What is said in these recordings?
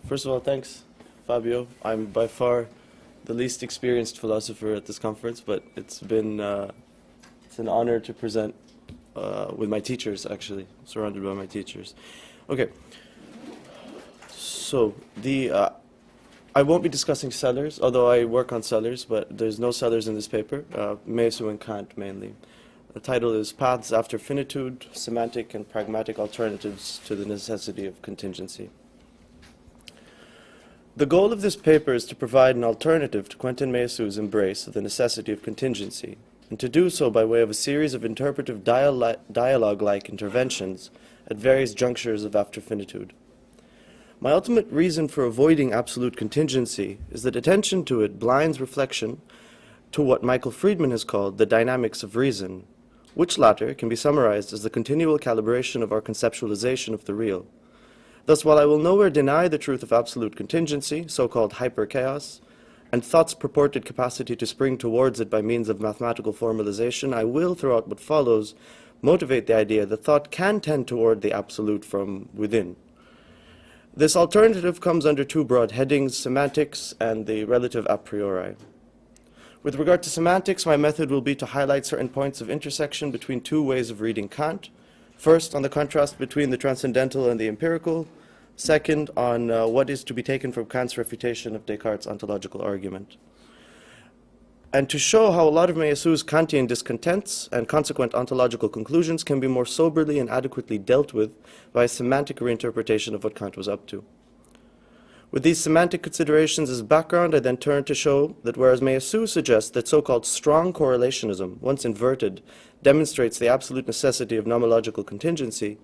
First of all, thanks, Fabio. I'm by far the least experienced philosopher at this conference, but it's an honor to present with my teachers, actually, surrounded by my teachers. Okay, so I won't be discussing sellers, although I work on sellers, but there's no sellers in this paper, Meillassoux and Kant mainly. The title is Paths After Finitude, Semantic and Pragmatic Alternatives to the Necessity of Contingency. The goal of this paper is to provide an alternative to Quentin Meillassoux' embrace of the necessity of contingency, and to do so by way of a series of interpretive dialogue-like interventions at various junctures of after finitude. My ultimate reason for avoiding absolute contingency is that attention to it blinds reflection to what Michael Friedman has called the dynamics of reason, which latter can be summarized as the continual calibration of our conceptualization of the real. Thus, while I will nowhere deny the truth of absolute contingency, so-called hyper-chaos, and thought's purported capacity to spring towards it by means of mathematical formalization, I will, throughout what follows, motivate the idea that thought can tend toward the absolute from within. This alternative comes under two broad headings, semantics and the relative a priori. With regard to semantics, my method will be to highlight certain points of intersection between two ways of reading Kant. First, on the contrast between the transcendental and the empirical. Second, on what is to be taken from Kant's refutation of Descartes' ontological argument. And to show how a lot of Meillassoux' Kantian discontents and consequent ontological conclusions can be more soberly and adequately dealt with by a semantic reinterpretation of what Kant was up to. With these semantic considerations as background, I then turn to show that whereas Meillassoux suggests that so-called strong correlationism, once inverted, demonstrates the absolute necessity of nomological contingency,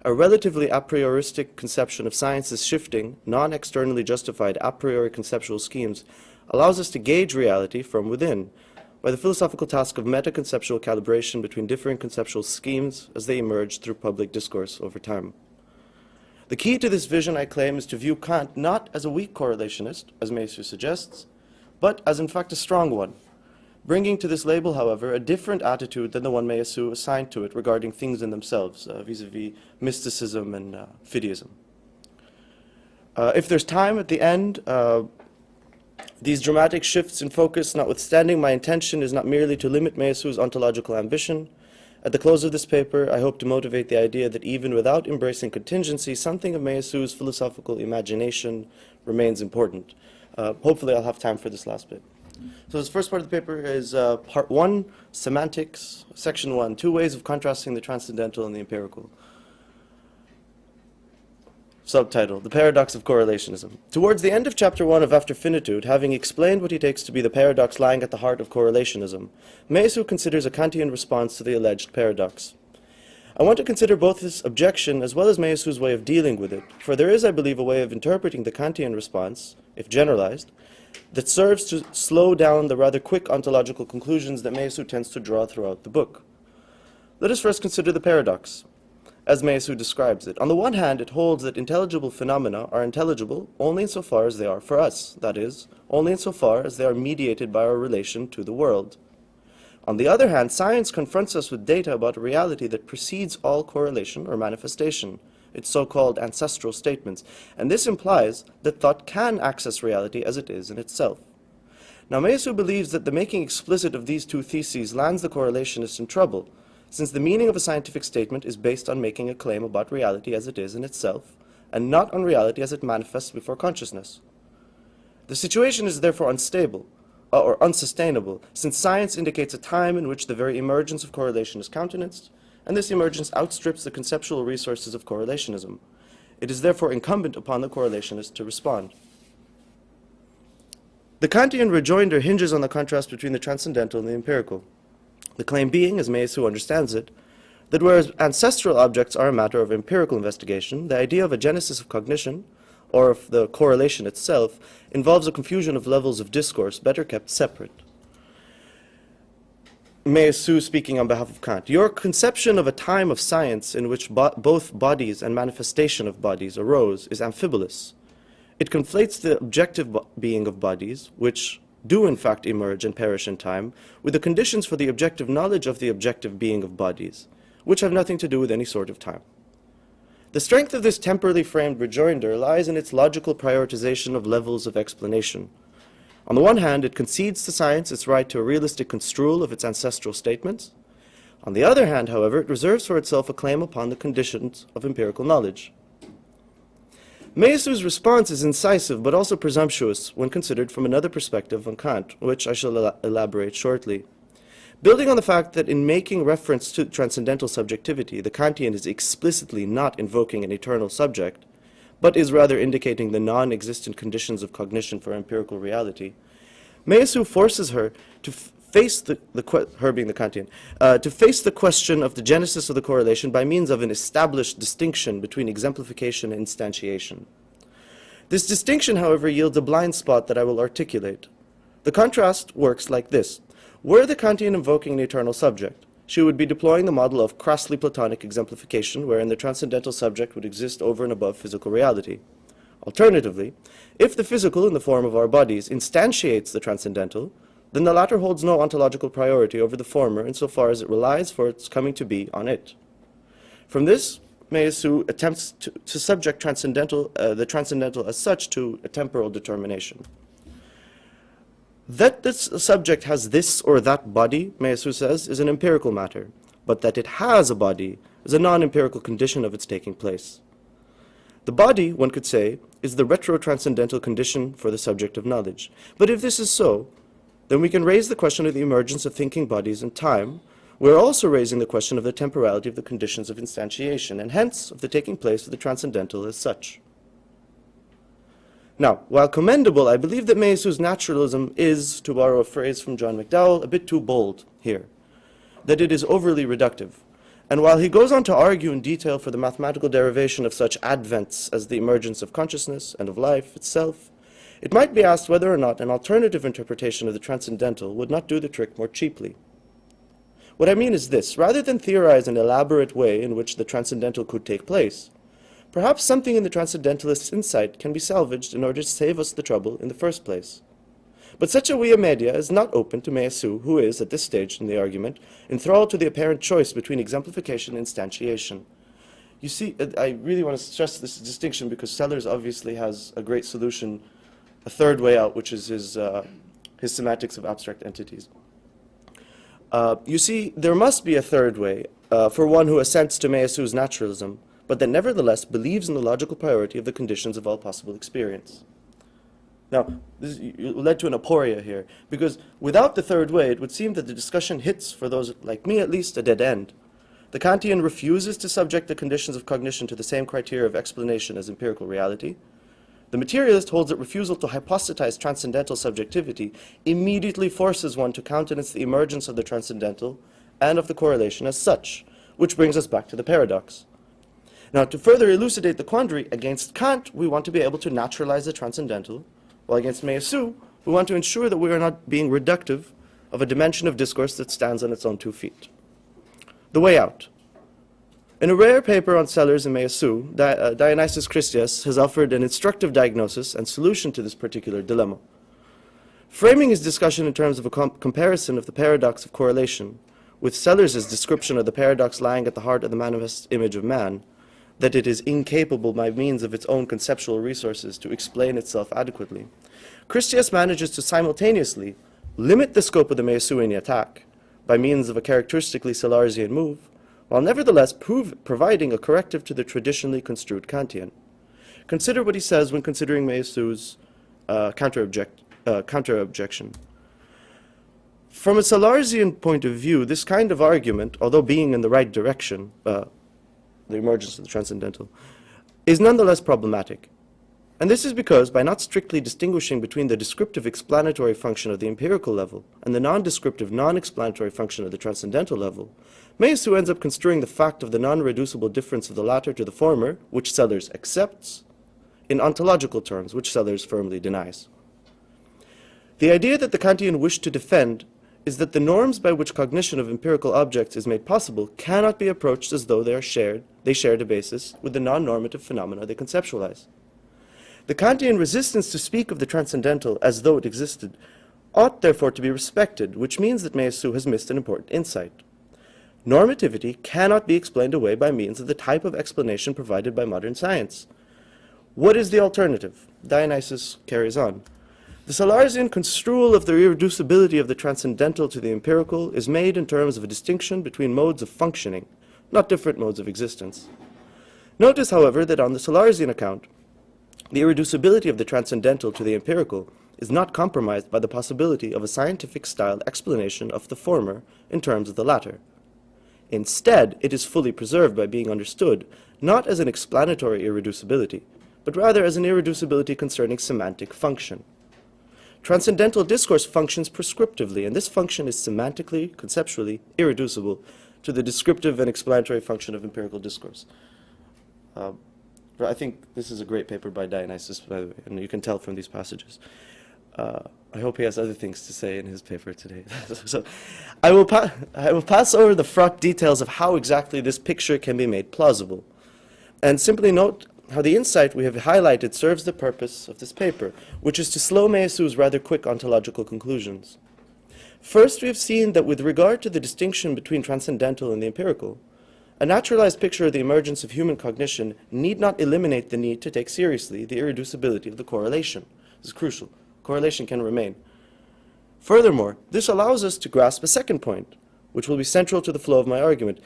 a relatively a prioristic conception of science's shifting, non-externally justified a priori conceptual schemes allows us to gauge reality from within by the philosophical task of meta-conceptual calibration between differing conceptual schemes as they emerge through public discourse over time. The key to this vision, I claim, is to view Kant not as a weak correlationist, as Meillassoux suggests, but as in fact a strong one, bringing to this label, however, a different attitude than the one Meillassoux assigned to it regarding things in themselves, vis-a-vis mysticism and fideism. If there's time at the end, these dramatic shifts in focus notwithstanding, my intention is not merely to limit Meillassoux' ontological ambition. At the close of this paper, I hope to motivate the idea that even without embracing contingency, something of Meillassoux' philosophical imagination remains important. Hopefully I'll have time for this last bit. So this first part of the paper is part 1, semantics, section 1, two ways of contrasting the transcendental and the empirical. Subtitle, The Paradox of Correlationism. Towards the end of chapter 1 of After Finitude, having explained what he takes to be the paradox lying at the heart of correlationism, Meillassoux considers a Kantian response to the alleged paradox. I want to consider both this objection as well as Meillassoux' way of dealing with it, for there is, I believe, a way of interpreting the Kantian response, if generalized, that serves to slow down the rather quick ontological conclusions that Meillassoux tends to draw throughout the book. Let us first consider the paradox, as Meillassoux describes it. On the one hand, it holds that intelligible phenomena are intelligible only insofar as they are for us, that is, only insofar as they are mediated by our relation to the world. On the other hand, science confronts us with data about a reality that precedes all correlation or manifestation, its so-called ancestral statements, and this implies that thought can access reality as it is in itself. Now, Meillassoux believes that the making explicit of these two theses lands the correlationist in trouble, since the meaning of a scientific statement is based on making a claim about reality as it is in itself, and not on reality as it manifests before consciousness. The situation is therefore unstable, or unsustainable, since science indicates a time in which the very emergence of correlation is countenanced, and this emergence outstrips the conceptual resources of correlationism. It is therefore incumbent upon the correlationist to respond. The Kantian rejoinder hinges on the contrast between the transcendental and the empirical. The claim being, as Meillassoux understands it, that whereas ancestral objects are a matter of empirical investigation, the idea of a genesis of cognition, or of the correlation itself, involves a confusion of levels of discourse better kept separate. Meillassoux speaking on behalf of Kant, your conception of a time of science in which both bodies and manifestation of bodies arose is amphibulous. It conflates the objective being of bodies, which do in fact emerge and perish in time, with the conditions for the objective knowledge of the objective being of bodies, which have nothing to do with any sort of time. The strength of this temporally framed rejoinder lies in its logical prioritization of levels of explanation. On the one hand, it concedes to science its right to a realistic construal of its ancestral statements. On the other hand, however, it reserves for itself a claim upon the conditions of empirical knowledge. Meillassoux' response is incisive but also presumptuous when considered from another perspective on Kant, which I shall elaborate shortly. Building on the fact that in making reference to transcendental subjectivity, the Kantian is explicitly not invoking an eternal subject, but is rather indicating the non-existent conditions of cognition for empirical reality, Meillassoux forces her to face her being the Kantian, to face the question of the genesis of the correlation by means of an established distinction between exemplification and instantiation. This distinction, however, yields a blind spot that I will articulate. The contrast works like this. Were the Kantian invoking an eternal subject, she would be deploying the model of crassly Platonic exemplification, wherein the transcendental subject would exist over and above physical reality. Alternatively, if the physical in the form of our bodies instantiates the transcendental, then the latter holds no ontological priority over the former insofar as it relies for its coming to be on it. From this, Meillassoux attempts to subject the transcendental as such to a temporal determination. That this subject has this or that body, Meillassoux says, is an empirical matter, but that it has a body is a non-empirical condition of its taking place. The body, one could say, is the retro-transcendental condition for the subject of knowledge. But if this is so, then we can raise the question of the emergence of thinking bodies in time. We're also raising the question of the temporality of the conditions of instantiation, and hence of the taking place of the transcendental as such. Now, while commendable, I believe that Meillassoux' naturalism is, to borrow a phrase from John McDowell, a bit too bold here, that it is overly reductive. And while he goes on to argue in detail for the mathematical derivation of such advents as the emergence of consciousness and of life itself, it might be asked whether or not an alternative interpretation of the transcendental would not do the trick more cheaply. What I mean is this: rather than theorize an elaborate way in which the transcendental could take place, perhaps something in the transcendentalist's insight can be salvaged in order to save us the trouble in the first place. But such a via media is not open to Meillassoux, who is, at this stage in the argument, enthralled to the apparent choice between exemplification and instantiation. You see, I really want to stress this distinction because Sellers obviously has a great solution, a third way out, which is his semantics of abstract entities. You see, there must be a third way for one who assents to Meillassoux' naturalism, but that nevertheless believes in the logical priority of the conditions of all possible experience. Now, this led to an aporia here, because without the third way, it would seem that the discussion hits, for those like me at least, a dead end. The Kantian refuses to subject the conditions of cognition to the same criteria of explanation as empirical reality. The materialist holds that refusal to hypostatize transcendental subjectivity immediately forces one to countenance the emergence of the transcendental and of the correlation as such, which brings us back to the paradox. Now, to further elucidate the quandary, against Kant, we want to be able to naturalize the transcendental, while against Meillassoux, we want to ensure that we are not being reductive of a dimension of discourse that stands on its own 2 feet. The way out. In a rare paper on Sellers and Meillassoux, Dionysius Christias has offered an instructive diagnosis and solution to this particular dilemma. Framing his discussion in terms of a comparison of the paradox of correlation with Sellers' description of the paradox lying at the heart of the manifest image of man, that it is incapable by means of its own conceptual resources to explain itself adequately, Christias manages to simultaneously limit the scope of the Meillassoutian attack by means of a characteristically Sellarsian move, while nevertheless providing a corrective to the traditionally construed Kantian. Consider what he says when considering Meillassoux' counter-objection. From a Sellarsian point of view, this kind of argument, although being in the right direction, the emergence of the transcendental, is nonetheless problematic. And this is because, by not strictly distinguishing between the descriptive explanatory function of the empirical level and the non-descriptive non-explanatory function of the transcendental level, Meillassoux ends up construing the fact of the non-reducible difference of the latter to the former, which Sellers accepts, in ontological terms, which Sellers firmly denies. The idea that the Kantian wished to defend is that the norms by which cognition of empirical objects is made possible cannot be approached as though they shared a basis with the non-normative phenomena they conceptualize. The Kantian resistance to speak of the transcendental as though it existed ought therefore to be respected, which means that Meillassoux has missed an important insight. Normativity cannot be explained away by means of the type of explanation provided by modern science. What is the alternative? Dionysius carries on. The Salarzian construal of the irreducibility of the transcendental to the empirical is made in terms of a distinction between modes of functioning, not different modes of existence. Notice, however, that on the Salarzian account, the irreducibility of the transcendental to the empirical is not compromised by the possibility of a scientific-style explanation of the former in terms of the latter. Instead, it is fully preserved by being understood not as an explanatory irreducibility, but rather as an irreducibility concerning semantic function. Transcendental discourse functions prescriptively, and this function is semantically, conceptually, irreducible to the descriptive and explanatory function of empirical discourse. I think this is a great paper by Dionysius, by the way, and you can tell from these passages. I hope he has other things to say in his paper today. So I will pass over the fraught details of how exactly this picture can be made plausible, and simply note how the insight we have highlighted serves the purpose of this paper, which is to slow Meillassoux' rather quick ontological conclusions. First, we have seen that with regard to the distinction between transcendental and the empirical, a naturalized picture of the emergence of human cognition need not eliminate the need to take seriously the irreducibility of the correlation. This is crucial. Correlation can remain. Furthermore, this allows us to grasp a second point, which will be central to the flow of my argument,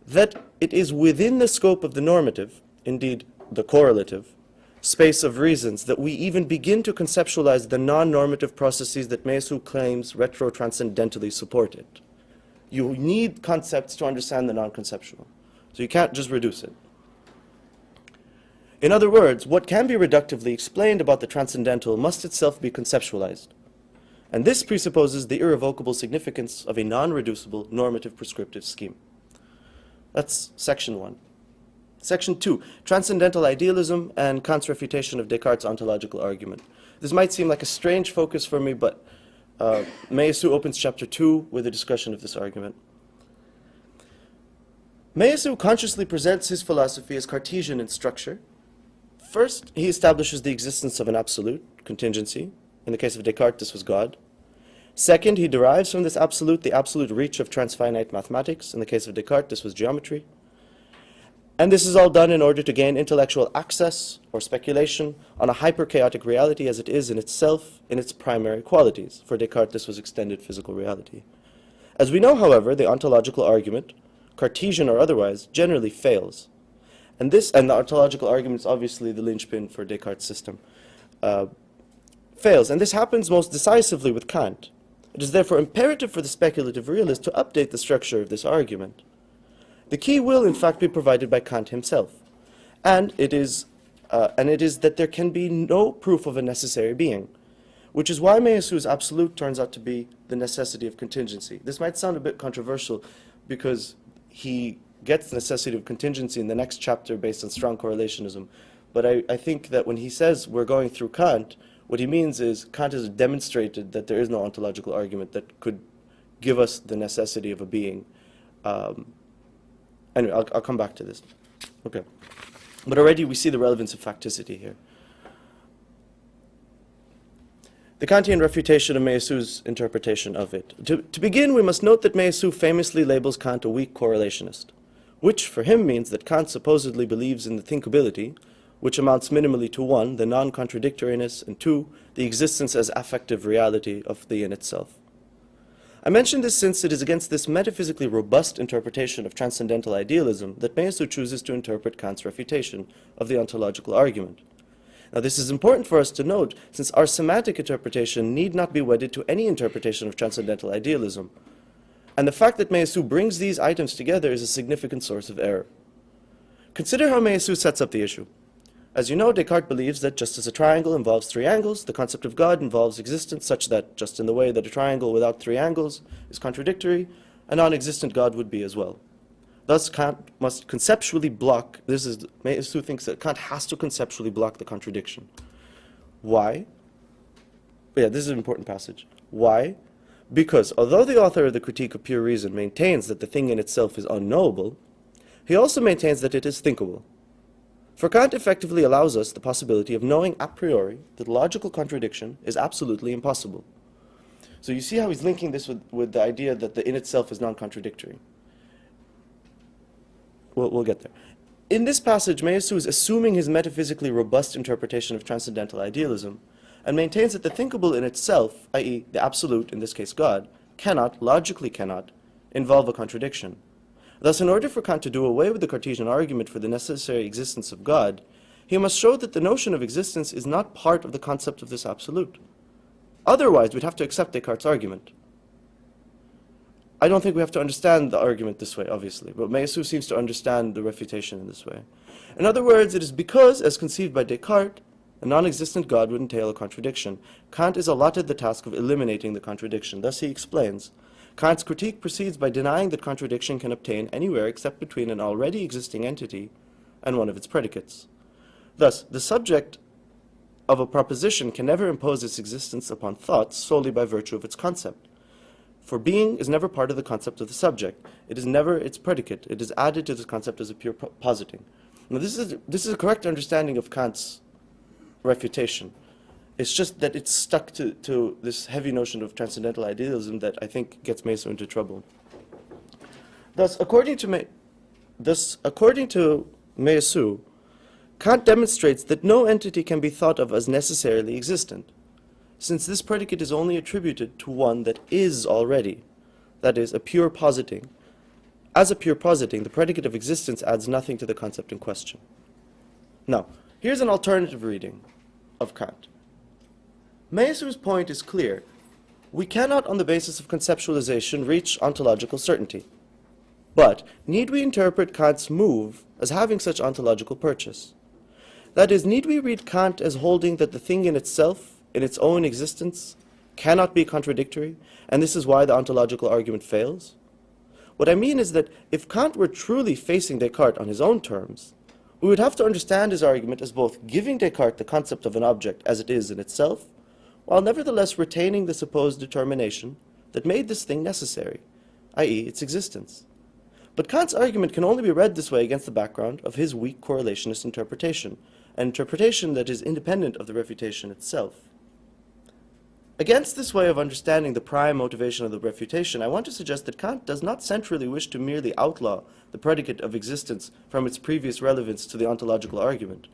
that it is within the scope of the normative, indeed the correlative, space of reasons that we even begin to conceptualize the non-normative processes that Meillassoux claims retro-transcendentally support it. You need concepts to understand the non-conceptual, so you can't just reduce it. In other words, what can be reductively explained about the transcendental must itself be conceptualized. And this presupposes the irrevocable significance of a non-reducible normative prescriptive scheme. That's section 1. Section 2, transcendental idealism and Kant's refutation of Descartes' ontological argument. This might seem like a strange focus for me, but Meillassoux opens chapter 2 with a discussion of this argument. Meillassoux consciously presents his philosophy as Cartesian in structure. First, he establishes the existence of an absolute, contingency. In the case of Descartes, this was God. Second, he derives from this absolute the absolute reach of transfinite mathematics. In the case of Descartes, this was geometry. And this is all done in order to gain intellectual access or speculation on a hyper-chaotic reality as it is in itself in its primary qualities. For Descartes, this was extended physical reality. As we know, however, the ontological argument, Cartesian or otherwise, generally fails. And the ontological argument is obviously the linchpin for Descartes' system, fails. And this happens most decisively with Kant. It is therefore imperative for the speculative realist to update the structure of this argument. The key will, in fact, be provided by Kant himself, and it is that there can be no proof of a necessary being, which is why Meillassoux' absolute turns out to be the necessity of contingency. This might sound a bit controversial because he gets the necessity of contingency in the next chapter based on strong correlationism, but I think that when he says we're going through Kant, what he means is Kant has demonstrated that there is no ontological argument that could give us the necessity of a being. Anyway, I'll come back to this. Okay. But already we see the relevance of facticity here. The Kantian refutation of Meillassoux' interpretation of it. To begin, we must note that Meillassoux famously labels Kant a weak correlationist, which for him means that Kant supposedly believes in the thinkability, which amounts minimally to 1, the non-contradictoriness, and 2, the existence as affective reality of the in itself. I mention this since it is against this metaphysically robust interpretation of transcendental idealism that Meillassoux chooses to interpret Kant's refutation of the ontological argument. Now, this is important for us to note, since our semantic interpretation need not be wedded to any interpretation of transcendental idealism. And the fact that Meillassoux brings these items together is a significant source of error. Consider how Meillassoux sets up the issue. As you know, Descartes believes that just as a triangle involves 3 angles, the concept of God involves existence such that, just in the way that a triangle without 3 angles is contradictory, a non-existent God would be as well. Thus, Kant must conceptually block, Meillassoux thinks that Kant has to conceptually block the contradiction. Why? Yeah, this is an important passage. Why? Because although the author of the Critique of Pure Reason maintains that the thing in itself is unknowable, he also maintains that it is thinkable. For Kant effectively allows us the possibility of knowing a priori that logical contradiction is absolutely impossible. So you see how he's linking this with the idea that the in itself is non-contradictory. we'll get there. In this passage, Meillassoux is assuming his metaphysically robust interpretation of transcendental idealism and maintains that the thinkable in itself, i.e. the absolute, in this case God, logically cannot, involve a contradiction. Thus, in order for Kant to do away with the Cartesian argument for the necessary existence of God, he must show that the notion of existence is not part of the concept of this absolute. Otherwise, we'd have to accept Descartes' argument. I don't think we have to understand the argument this way, obviously, but Meillassoux seems to understand the refutation in this way. In other words, it is because, as conceived by Descartes, a non-existent God would entail a contradiction. Kant is allotted the task of eliminating the contradiction. Thus he explains, Kant's critique proceeds by denying that contradiction can obtain anywhere except between an already existing entity and one of its predicates. Thus, the subject of a proposition can never impose its existence upon thoughts solely by virtue of its concept. For being is never part of the concept of the subject. It is never its predicate. It is added to the concept as a pure positing. Now this is a correct understanding of Kant's refutation. It's just that it's stuck to this heavy notion of transcendental idealism that I think gets Meillassoux into trouble. Thus, according to Meillassoux, Kant demonstrates that no entity can be thought of as necessarily existent, since this predicate is only attributed to one that is already, that is, a pure positing. As a pure positing, the predicate of existence adds nothing to the concept in question. Now, here's an alternative reading of Kant. Meillassoux' point is clear. We cannot, on the basis of conceptualization, reach ontological certainty. But need we interpret Kant's move as having such ontological purchase? That is, need we read Kant as holding that the thing in itself, in its own existence, cannot be contradictory, and this is why the ontological argument fails? What I mean is that if Kant were truly facing Descartes on his own terms, we would have to understand his argument as both giving Descartes the concept of an object as it is in itself, while nevertheless retaining the supposed determination that made this thing necessary, i.e. its existence. But Kant's argument can only be read this way against the background of his weak correlationist interpretation, an interpretation that is independent of the refutation itself. Against this way of understanding the prime motivation of the refutation, I want to suggest that Kant does not centrally wish to merely outlaw the predicate of existence from its previous relevance to the ontological argument.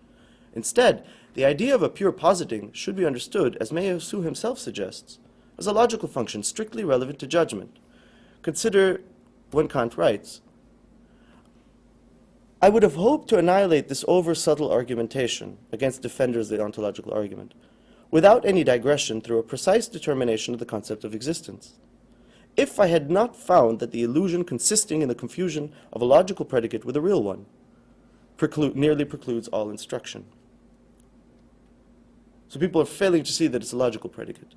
Instead, the idea of a pure positing should be understood, as Meillassoux himself suggests, as a logical function strictly relevant to judgment. Consider when Kant writes, I would have hoped to annihilate this over-subtle argumentation against defenders of the ontological argument, without any digression through a precise determination of the concept of existence. If I had not found that the illusion consisting in the confusion of a logical predicate with a real one nearly precludes all instruction. So people are failing to see that it's a logical predicate.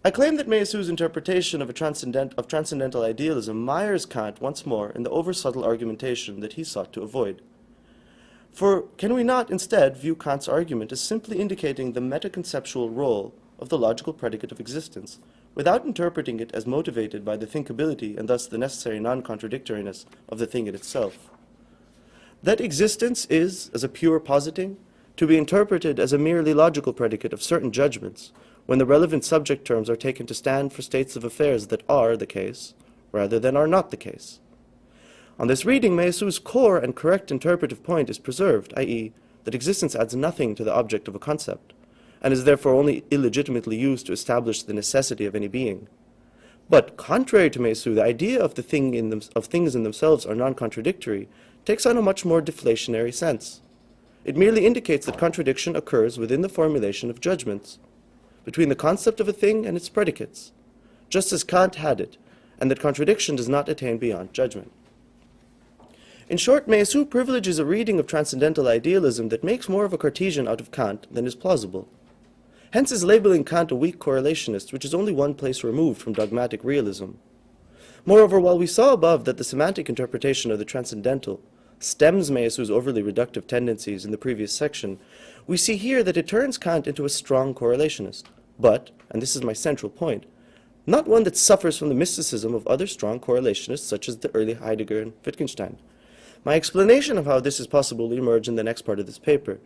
I claim that Meillassoux' interpretation of transcendental idealism mires Kant once more in the over-subtle argumentation that he sought to avoid. For can we not instead view Kant's argument as simply indicating the metaconceptual role of the logical predicate of existence, without interpreting it as motivated by the thinkability and thus the necessary non-contradictoriness of the thing in itself? That existence is, as a pure positing, to be interpreted as a merely logical predicate of certain judgments, when the relevant subject terms are taken to stand for states of affairs that are the case, rather than are not the case. On this reading, Meillassoux' core and correct interpretive point is preserved, i.e., that existence adds nothing to the object of a concept, and is therefore only illegitimately used to establish the necessity of any being. But, contrary to Meillassoux, the idea of things in themselves are non-contradictory takes on a much more deflationary sense. It merely indicates that contradiction occurs within the formulation of judgments, between the concept of a thing and its predicates, just as Kant had it, and that contradiction does not attain beyond judgment. In short, Meillassoux privileges a reading of transcendental idealism that makes more of a Cartesian out of Kant than is plausible. Hence is labeling Kant a weak correlationist, which is only one place removed from dogmatic realism. Moreover, while we saw above that the semantic interpretation of the transcendental stems Meillassoux' overly reductive tendencies in the previous section, we see here that it turns Kant into a strong correlationist, but, and this is my central point, not one that suffers from the mysticism of other strong correlationists such as the early Heidegger and Wittgenstein. My explanation of how this is possible will emerge in the next part of this paper.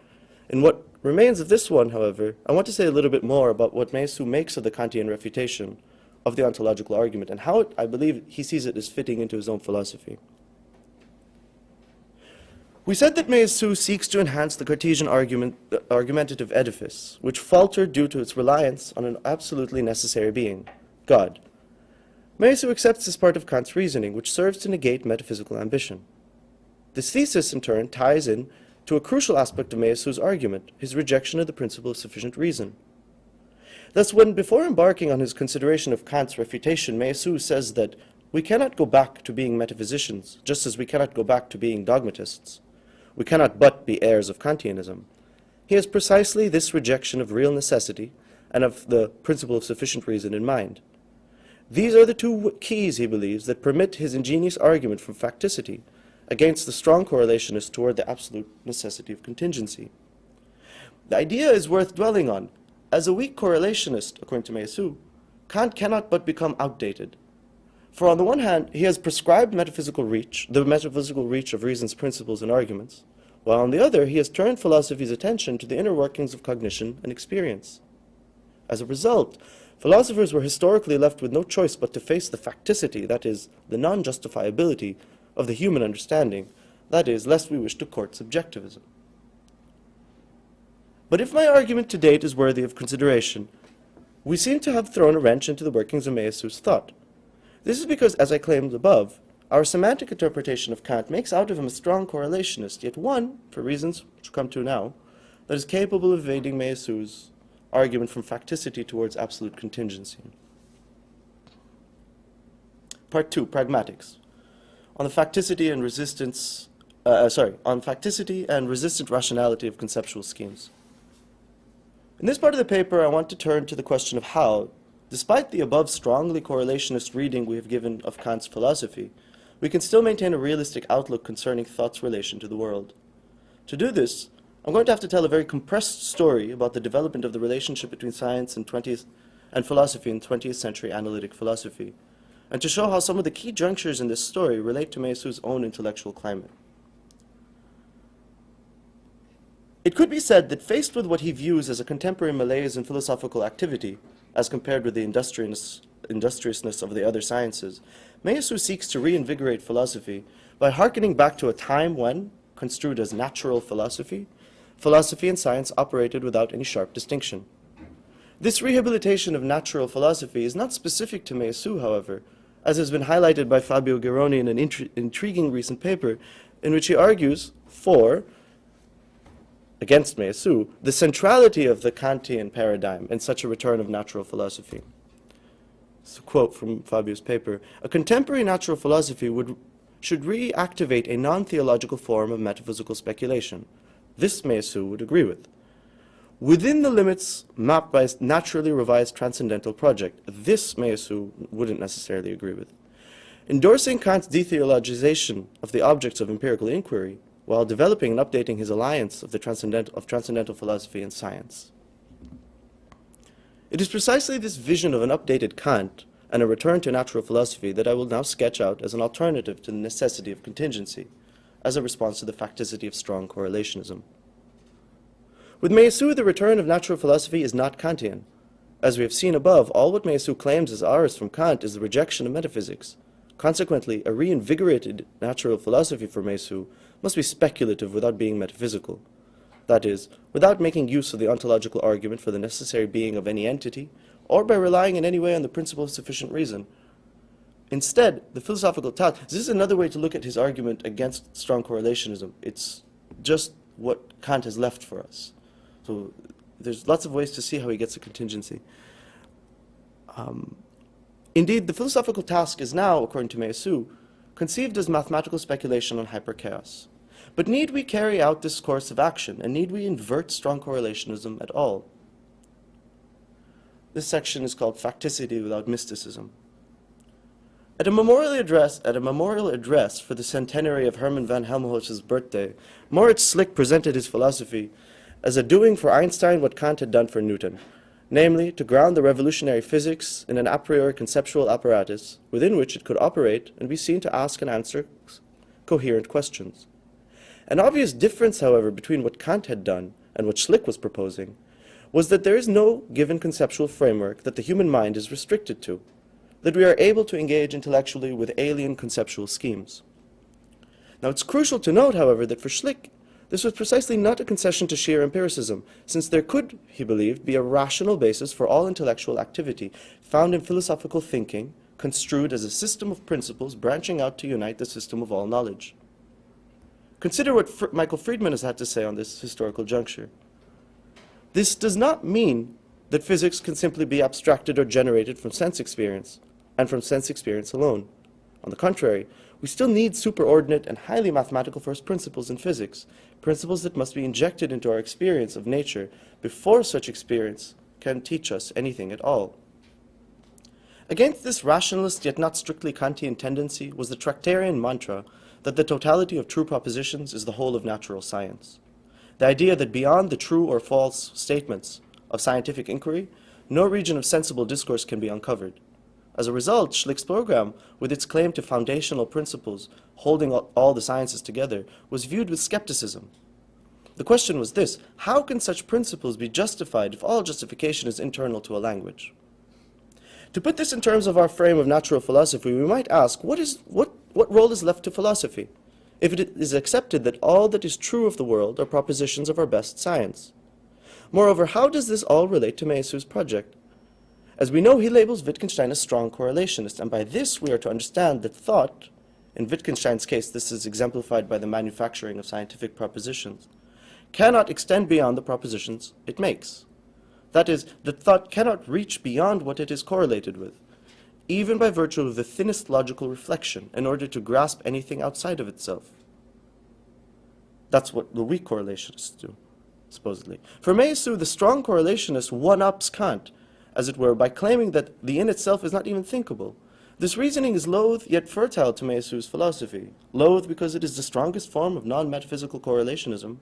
In what remains of this one, however, I want to say a little bit more about what Meillassoux makes of the Kantian refutation of the ontological argument and how I believe he sees it as fitting into his own philosophy. We said that Meillassoux seeks to enhance the Cartesian argumentative edifice, which faltered due to its reliance on an absolutely necessary being, God. Meillassoux accepts this part of Kant's reasoning, which serves to negate metaphysical ambition. This thesis, in turn, ties in to a crucial aspect of Meillassoux' argument, his rejection of the principle of sufficient reason. Thus, when before embarking on his consideration of Kant's refutation, Meillassoux says that we cannot go back to being metaphysicians, just as we cannot go back to being dogmatists. We cannot but be heirs of Kantianism. He has precisely this rejection of real necessity and of the principle of sufficient reason in mind. These are the two keys, he believes, that permit his ingenious argument from Facticity against the strong correlationist toward the absolute necessity of contingency. The idea is worth dwelling on. As a weak correlationist, according to Meillassoux, Kant cannot but become outdated. For on the one hand, he has prescribed the metaphysical reach of reason's principles and arguments, while on the other, he has turned philosophy's attention to the inner workings of cognition and experience. As a result, philosophers were historically left with no choice but to face the facticity, that is, the non-justifiability of the human understanding, that is, lest we wish to court subjectivism. But if my argument to date is worthy of consideration, we seem to have thrown a wrench into the workings of Meillassoux' thought. This is because, as I claimed above, our semantic interpretation of Kant makes out of him a strong correlationist, yet one, for reasons which we'll come to now, that is capable of evading Meillassoux' argument from facticity towards absolute contingency. Part 2, Pragmatics. On the facticity and resistant rationality of conceptual schemes. In this part of the paper, I want to turn to the question of how, despite the above strongly correlationist reading we have given of Kant's philosophy, we can still maintain a realistic outlook concerning thought's relation to the world. To do this, I'm going to have to tell a very compressed story about the development of the relationship between science and philosophy in 20th century analytic philosophy, and to show how some of the key junctures in this story relate to Meillassoux' own intellectual climate. It could be said that faced with what he views as a contemporary malaise in philosophical activity, as compared with the industriousness of the other sciences, Meillassoux seeks to reinvigorate philosophy by hearkening back to a time when, construed as natural philosophy, philosophy and science operated without any sharp distinction. This rehabilitation of natural philosophy is not specific to Meillassoux, however, as has been highlighted by Fabio Geroni in an intriguing recent paper in which he argues against Meillassoux, the centrality of the Kantian paradigm in such a return of natural philosophy. It's a quote from Fabio's paper. A contemporary natural philosophy should reactivate a non-theological form of metaphysical speculation. This Meillassoux would agree with. Within the limits mapped by a naturally revised transcendental project, this Meillassoux wouldn't necessarily agree with. Endorsing Kant's detheologization of the objects of empirical inquiry, while developing and updating his alliance of transcendental philosophy and science. It is precisely this vision of an updated Kant and a return to natural philosophy that I will now sketch out as an alternative to the necessity of contingency, as a response to the facticity of strong correlationism. With Meillassoux, the return of natural philosophy is not Kantian. As we have seen above, all what Meillassoux claims is ours from Kant is the rejection of metaphysics. Consequently, a reinvigorated natural philosophy for Meillassoux must be speculative without being metaphysical. That is, without making use of the ontological argument for the necessary being of any entity, or by relying in any way on the principle of sufficient reason. Instead, the philosophical task, this is another way to look at his argument against strong correlationism. It's just what Kant has left for us. So there's lots of ways to see how he gets a contingency. Indeed, the philosophical task is now, according to Meillassoux, conceived as mathematical speculation on hyperchaos. But need we carry out this course of action, and need we invert strong correlationism at all? This section is called Facticity without Mysticism. At a memorial address for the centenary of Hermann von Helmholtz's birthday, Moritz Schlick presented his philosophy as a doing for Einstein what Kant had done for Newton, namely, to ground the revolutionary physics in an a priori conceptual apparatus within which it could operate and be seen to ask and answer coherent questions. An obvious difference, however, between what Kant had done and what Schlick was proposing was that there is no given conceptual framework that the human mind is restricted to, that we are able to engage intellectually with alien conceptual schemes. Now it's crucial to note, however, that for Schlick, this was precisely not a concession to sheer empiricism, since there could, he believed, be a rational basis for all intellectual activity found in philosophical thinking, construed as a system of principles branching out to unite the system of all knowledge. Consider what Michael Friedman has had to say on this historical juncture. This does not mean that physics can simply be abstracted or generated from sense experience, and from sense experience alone. On the contrary, we still need superordinate and highly mathematical first principles in physics, principles that must be injected into our experience of nature before such experience can teach us anything at all. Against this rationalist yet not strictly Kantian tendency was the Tractarian mantra that the totality of true propositions is the whole of natural science. The idea that beyond the true or false statements of scientific inquiry, no region of sensible discourse can be uncovered. As a result, Schlick's program, with its claim to foundational principles holding all the sciences together, was viewed with skepticism. The question was this: how can such principles be justified if all justification is internal to a language? To put this in terms of our frame of natural philosophy, we might ask, what role is left to philosophy if it is accepted that all that is true of the world are propositions of our best science? Moreover, how does this all relate to Meillassoux' project? As we know, he labels Wittgenstein a strong correlationist, and by this we are to understand that thought, in Wittgenstein's case this is exemplified by the manufacturing of scientific propositions, cannot extend beyond the propositions it makes. That is, that thought cannot reach beyond what it is correlated with, even by virtue of the thinnest logical reflection, in order to grasp anything outside of itself. That's what the weak correlationists do, supposedly. For Meillassoux, the strong correlationist one-ups Kant, as it were, by claiming that the in itself is not even thinkable. This reasoning is loath yet fertile to Meillassoux' philosophy, loath because it is the strongest form of non-metaphysical correlationism,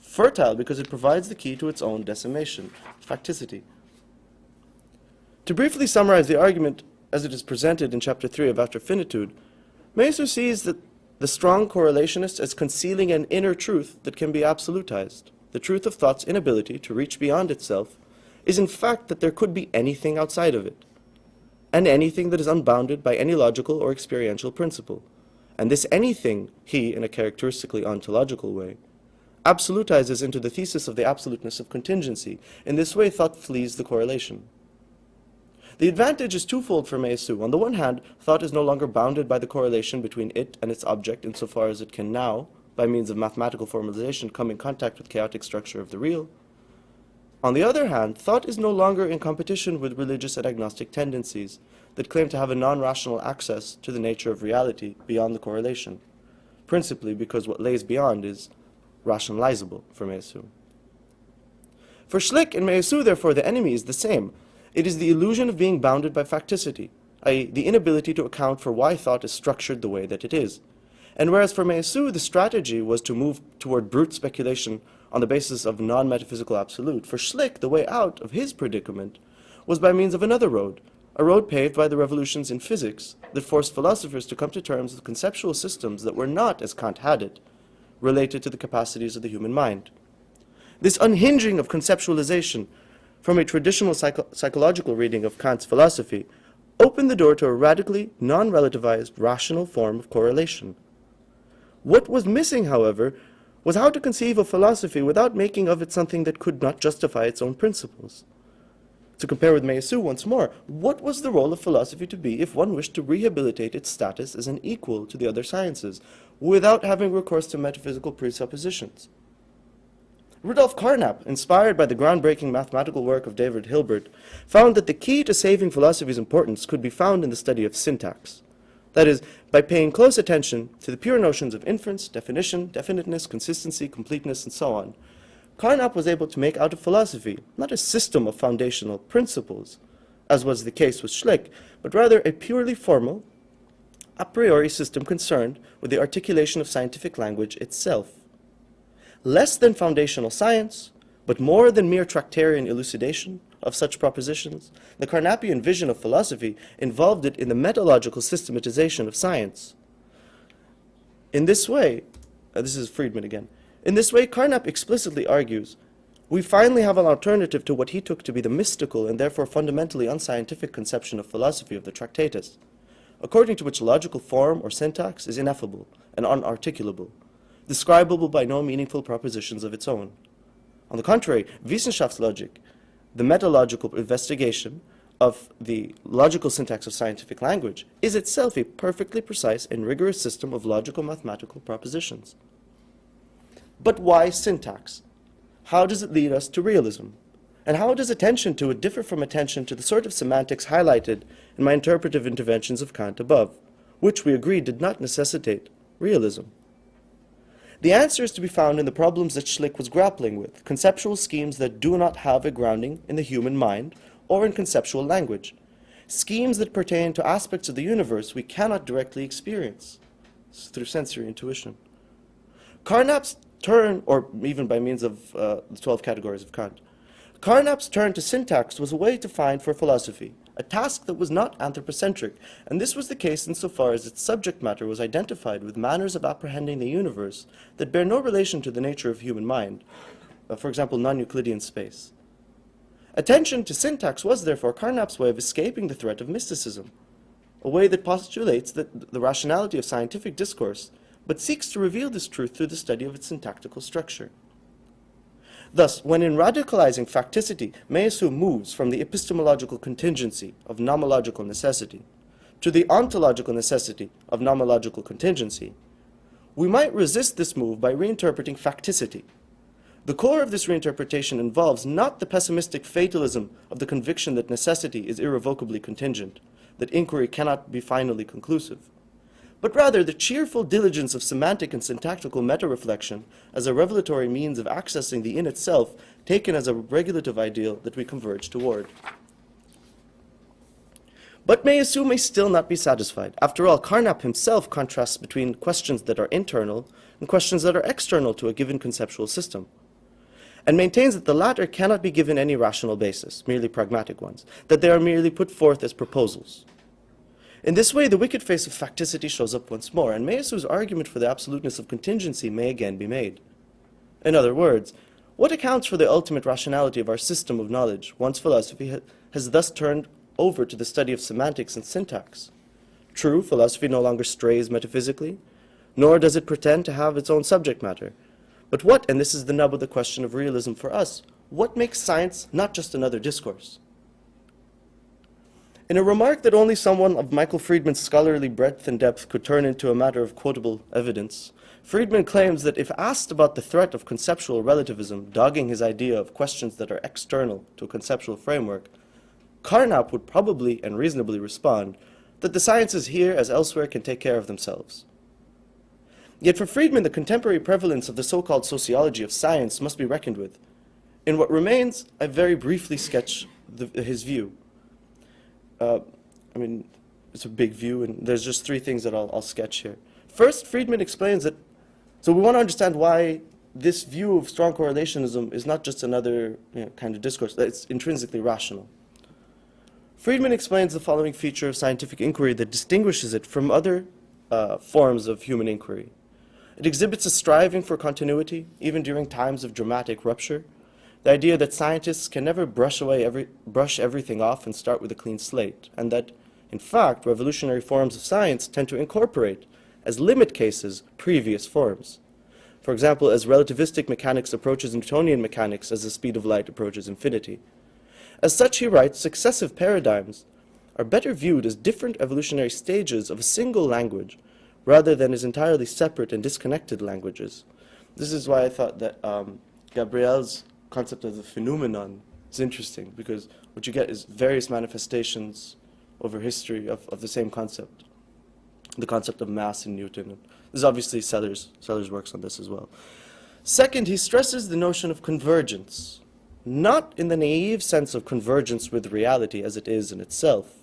fertile because it provides the key to its own decimation, facticity. To briefly summarize the argument as it is presented in Chapter 3 of After Finitude, Meillassoux sees that the strong correlationist as concealing an inner truth that can be absolutized. The truth of thought's inability to reach beyond itself is in fact that there could be anything outside of it, and anything that is unbounded by any logical or experiential principle. And this anything, he, in a characteristically ontological way, absolutizes into the thesis of the absoluteness of contingency. In this way, thought flees the correlation. The advantage is twofold for Meillassoux. On the one hand, thought is no longer bounded by the correlation between it and its object insofar as it can now, by means of mathematical formalization, come in contact with chaotic structure of the real. On the other hand, thought is no longer in competition with religious and agnostic tendencies that claim to have a non-rational access to the nature of reality beyond the correlation, principally because what lays beyond is rationalizable for Meillassoux. For Schlick and Meillassoux, therefore, the enemy is the same. It is the illusion of being bounded by facticity, i.e., the inability to account for why thought is structured the way that it is. And whereas for Meillassoux the strategy was to move toward brute speculation on the basis of non-metaphysical absolute, for Schlick the way out of his predicament was by means of another road, a road paved by the revolutions in physics that forced philosophers to come to terms with conceptual systems that were not, as Kant had it, related to the capacities of the human mind. This unhinging of conceptualization from a traditional psychological reading of Kant's philosophy opened the door to a radically non-relativized rational form of correlation. What was missing, however, was how to conceive of philosophy without making of it something that could not justify its own principles. To compare with Meillassoux once more, what was the role of philosophy to be if one wished to rehabilitate its status as an equal to the other sciences, without having recourse to metaphysical presuppositions? Rudolf Carnap, inspired by the groundbreaking mathematical work of David Hilbert, found that the key to saving philosophy's importance could be found in the study of syntax. That is, by paying close attention to the pure notions of inference, definition, definiteness, consistency, completeness, and so on, Carnap was able to make out of philosophy not a system of foundational principles, as was the case with Schlick, but rather a purely formal, a priori system concerned with the articulation of scientific language itself. Less than foundational science, but more than mere Tractarian elucidation of such propositions, the Carnapian vision of philosophy involved it in the metalogical systematization of science. In this way, this is Friedman again, in this way Carnap explicitly argues, we finally have an alternative to what he took to be the mystical and therefore fundamentally unscientific conception of philosophy of the Tractatus. according to which logical form or syntax is ineffable and unarticulable, describable by no meaningful propositions of its own. On the contrary, Wissenschaftslogik, the metalogical investigation of the logical syntax of scientific language, is itself a perfectly precise and rigorous system of logical mathematical propositions. But why syntax? How does it lead us to realism? And how does attention to it differ from attention to the sort of semantics highlighted in my interpretive interventions of Kant above, which we agreed did not necessitate realism? The answer is to be found in the problems that Schlick was grappling with, conceptual schemes that do not have a grounding in the human mind or in conceptual language, schemes that pertain to aspects of the universe we cannot directly experience through sensory intuition. Carnap's turn, or even by means of the 12 categories of Kant, Carnap's turn to syntax was a way to find for philosophy a task that was not anthropocentric, and this was the case insofar as its subject matter was identified with manners of apprehending the universe that bear no relation to the nature of human mind, for example, non-Euclidean space. Attention to syntax was therefore Carnap's way of escaping the threat of mysticism, a way that postulates the rationality of scientific discourse, but seeks to reveal this truth through the study of its syntactical structure. Thus, when in radicalizing Facticity, Meillassoux moves from the epistemological contingency of nomological necessity to the ontological necessity of nomological contingency, we might resist this move by reinterpreting Facticity. The core of this reinterpretation involves not the pessimistic fatalism of the conviction that necessity is irrevocably contingent, that inquiry cannot be finally conclusive, but rather the cheerful diligence of semantic and syntactical meta-reflection as a revelatory means of accessing the in itself, taken as a regulative ideal that we converge toward. But Meillassoux may still not be satisfied. After all, Carnap himself contrasts between questions that are internal and questions that are external to a given conceptual system, and maintains that the latter cannot be given any rational basis, merely pragmatic ones, that they are merely put forth as proposals. In this way, the wicked face of Facticity shows up once more, and Meillassoux' argument for the absoluteness of contingency may again be made. In other words, what accounts for the ultimate rationality of our system of knowledge, once philosophy has thus turned over to the study of semantics and syntax? True, philosophy no longer strays metaphysically, nor does it pretend to have its own subject matter. But what, and this is the nub of the question of realism for us, what makes science not just another discourse? In a remark that only someone of Michael Friedman's scholarly breadth and depth could turn into a matter of quotable evidence, Friedman claims that if asked about the threat of conceptual relativism dogging his idea of questions that are external to a conceptual framework, Carnap would probably and reasonably respond that the sciences here as elsewhere can take care of themselves. Yet for Friedman, the contemporary prevalence of the so-called sociology of science must be reckoned with. In what remains, I very briefly sketch his view. It's a big view, and there's just three things that I'll sketch here. First, Friedman explains that, so we want to understand why this view of strong correlationism is not just another kind of discourse, that it's intrinsically rational. Friedman explains the following feature of scientific inquiry that distinguishes it from other forms of human inquiry. It exhibits a striving for continuity, even during times of dramatic rupture. The idea that scientists can never brush everything off and start with a clean slate, and that, in fact, revolutionary forms of science tend to incorporate, as limit cases, previous forms. For example, as relativistic mechanics approaches Newtonian mechanics as the speed of light approaches infinity. As such, he writes, successive paradigms are better viewed as different evolutionary stages of a single language, rather than as entirely separate and disconnected languages. This is why I thought that Gabriel's concept of the phenomenon is interesting, because what you get is various manifestations over history of the same concept, the concept of mass in Newton. This is obviously Sellers works on this as well. Second, he stresses the notion of convergence, not in the naive sense of convergence with reality as it is in itself,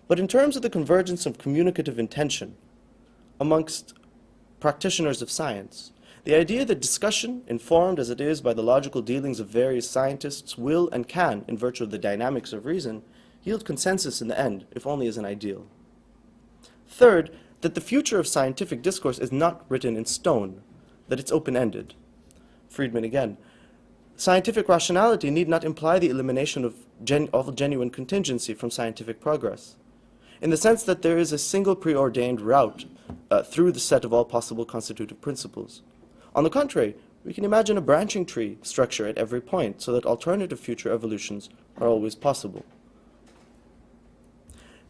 but in terms of the convergence of communicative intention amongst practitioners of science. The idea that discussion, informed as it is by the logical dealings of various scientists, will and can, in virtue of the dynamics of reason, yield consensus in the end, if only as an ideal. Third, that the future of scientific discourse is not written in stone, that it's open-ended. Friedman again. Scientific rationality need not imply the elimination of all genuine contingency from scientific progress. in the sense that there is a single preordained route through the set of all possible constitutive principles. On the contrary, we can imagine a branching tree structure at every point so that alternative future evolutions are always possible.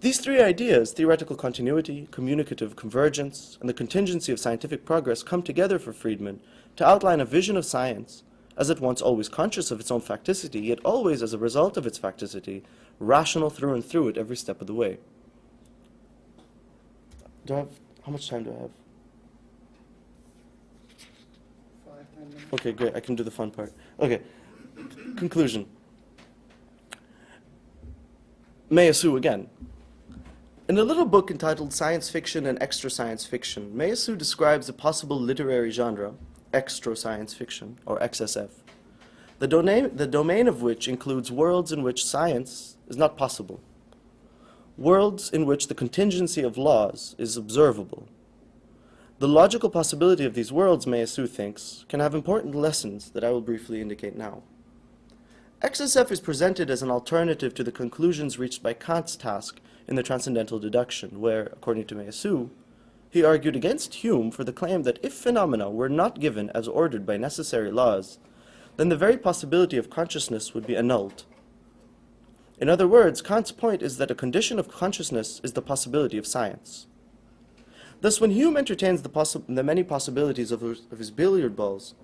These three ideas, theoretical continuity, communicative convergence, and the contingency of scientific progress, come together for Friedman to outline a vision of science as at once always conscious of its own facticity, yet always, as a result of its facticity, rational through and through at every step of the way. How much time do I have? 5-10 minutes. Okay, great. I can do the fun part. Okay. Conclusion. Meillassoux again. In a little book entitled Science Fiction and Extra Science Fiction, Meillassoux describes a possible literary genre, extra science fiction, or XSF, the domain of which includes worlds in which science is not possible, worlds in which the contingency of laws is observable. The logical possibility of these worlds, Meillassoux thinks, can have important lessons that I will briefly indicate now. XSF is presented as an alternative to the conclusions reached by Kant's task in the transcendental deduction, where, according to Meillassoux, he argued against Hume for the claim that if phenomena were not given as ordered by necessary laws, then the very possibility of consciousness would be annulled. In other words, Kant's point is that a condition of consciousness is the possibility of science. Thus, when Hume entertains the many possibilities of his billiard balls,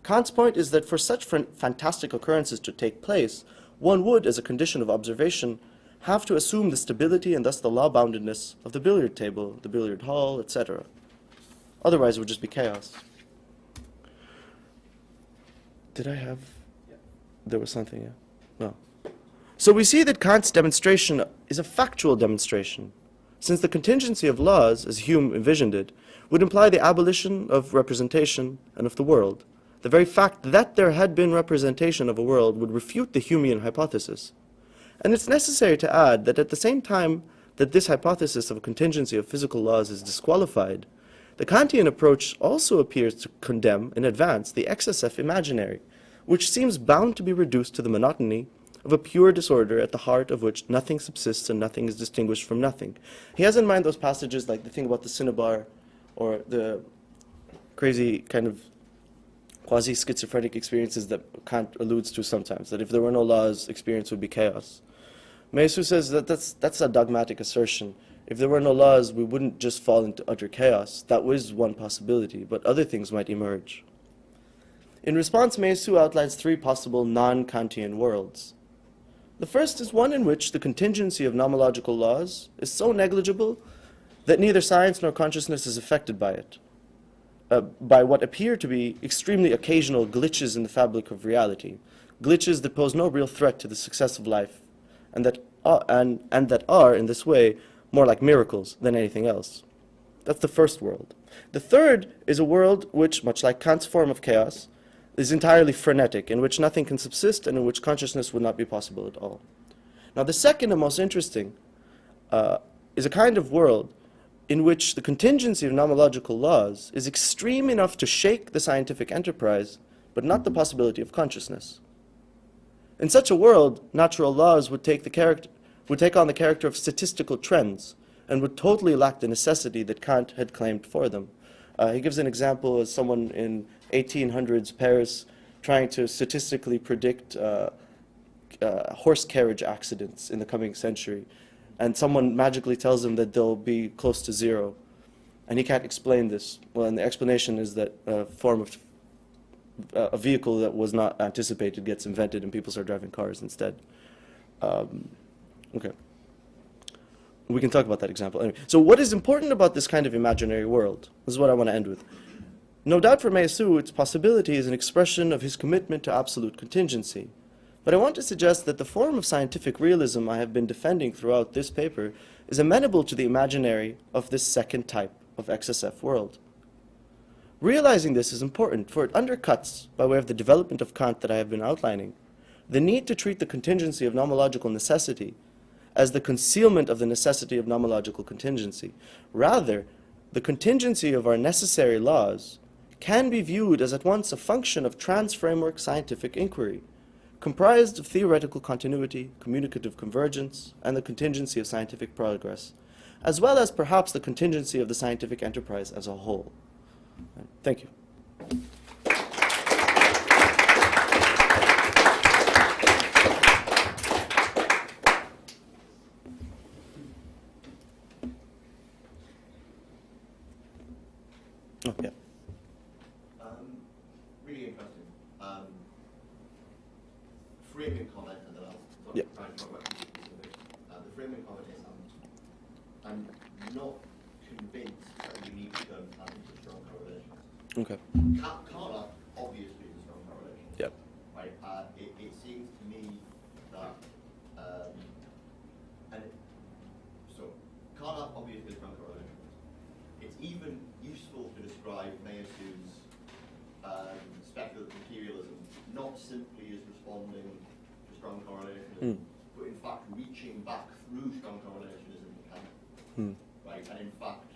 Kant's point is that for such fantastic occurrences to take place, one would, as a condition of observation, have to assume the stability and thus the law-boundedness of the billiard table, the billiard hall, etc. Otherwise, it would just be chaos. Did I have? Yeah. There was something, yeah. No. So we see that Kant's demonstration is a factual demonstration, since the contingency of laws, as Hume envisioned it, would imply the abolition of representation and of the world. The very fact that there had been representation of a world would refute the Humean hypothesis. And it's necessary to add that at the same time that this hypothesis of a contingency of physical laws is disqualified, the Kantian approach also appears to condemn in advance the XSF imaginary, which seems bound to be reduced to the monotony of a pure disorder at the heart of which nothing subsists and nothing is distinguished from nothing. He has in mind those passages like the thing about the cinnabar, or the crazy kind of quasi-schizophrenic experiences that Kant alludes to sometimes, that if there were no laws, experience would be chaos. Meillassoux says that that's a dogmatic assertion. If there were no laws, we wouldn't just fall into utter chaos. That was one possibility, but other things might emerge. In response, Meillassoux outlines three possible non-Kantian worlds. The first is one in which the contingency of nomological laws is so negligible that neither science nor consciousness is affected by it, by what appear to be extremely occasional glitches in the fabric of reality, glitches that pose no real threat to the success of life, and that are, in this way, more like miracles than anything else. That's the first world. The third is a world which, much like Kant's form of chaos, is entirely frenetic, in which nothing can subsist and in which consciousness would not be possible at all. Now, the second and most interesting is a kind of world in which the contingency of nomological laws is extreme enough to shake the scientific enterprise, but not the possibility of consciousness. In such a world, natural laws would take on the character of statistical trends and would totally lack the necessity that Kant had claimed for them. He gives an example as someone in 1800s Paris trying to statistically predict horse carriage accidents in the coming century. And someone magically tells him that they'll be close to zero. And he can't explain this. Well, and the explanation is that a vehicle that was not anticipated gets invented and people start driving cars instead. Okay. We can talk about that example. Anyway, so what is important about this kind of imaginary world? This is what I want to end with. No doubt for Meillassoux, its possibility is an expression of his commitment to absolute contingency. But I want to suggest that the form of scientific realism I have been defending throughout this paper is amenable to the imaginary of this second type of XSF world. Realizing this is important, for it undercuts, by way of the development of Kant that I have been outlining, the need to treat the contingency of nomological necessity as the concealment of the necessity of nomological contingency. Rather, the contingency of our necessary laws can be viewed as at once a function of trans-framework scientific inquiry, comprised of theoretical continuity, communicative convergence, and the contingency of scientific progress, as well as perhaps the contingency of the scientific enterprise as a whole. Thank you. Oh, yeah. Really interesting. Framing comment, and then I'll Yeah. try and talk about the specifics. The framing comment is I'm not convinced that we need to go into strong correlations. Okay. Carnap obviously is a strong correlation. Yep. Right? It seems to me that, so Carnap obviously is a strong correlation. It's even useful to describe Mayasu's speculative materialism not simply as responding to strong correlationism, but in fact reaching back through strong correlationism to Kant. Right? And in fact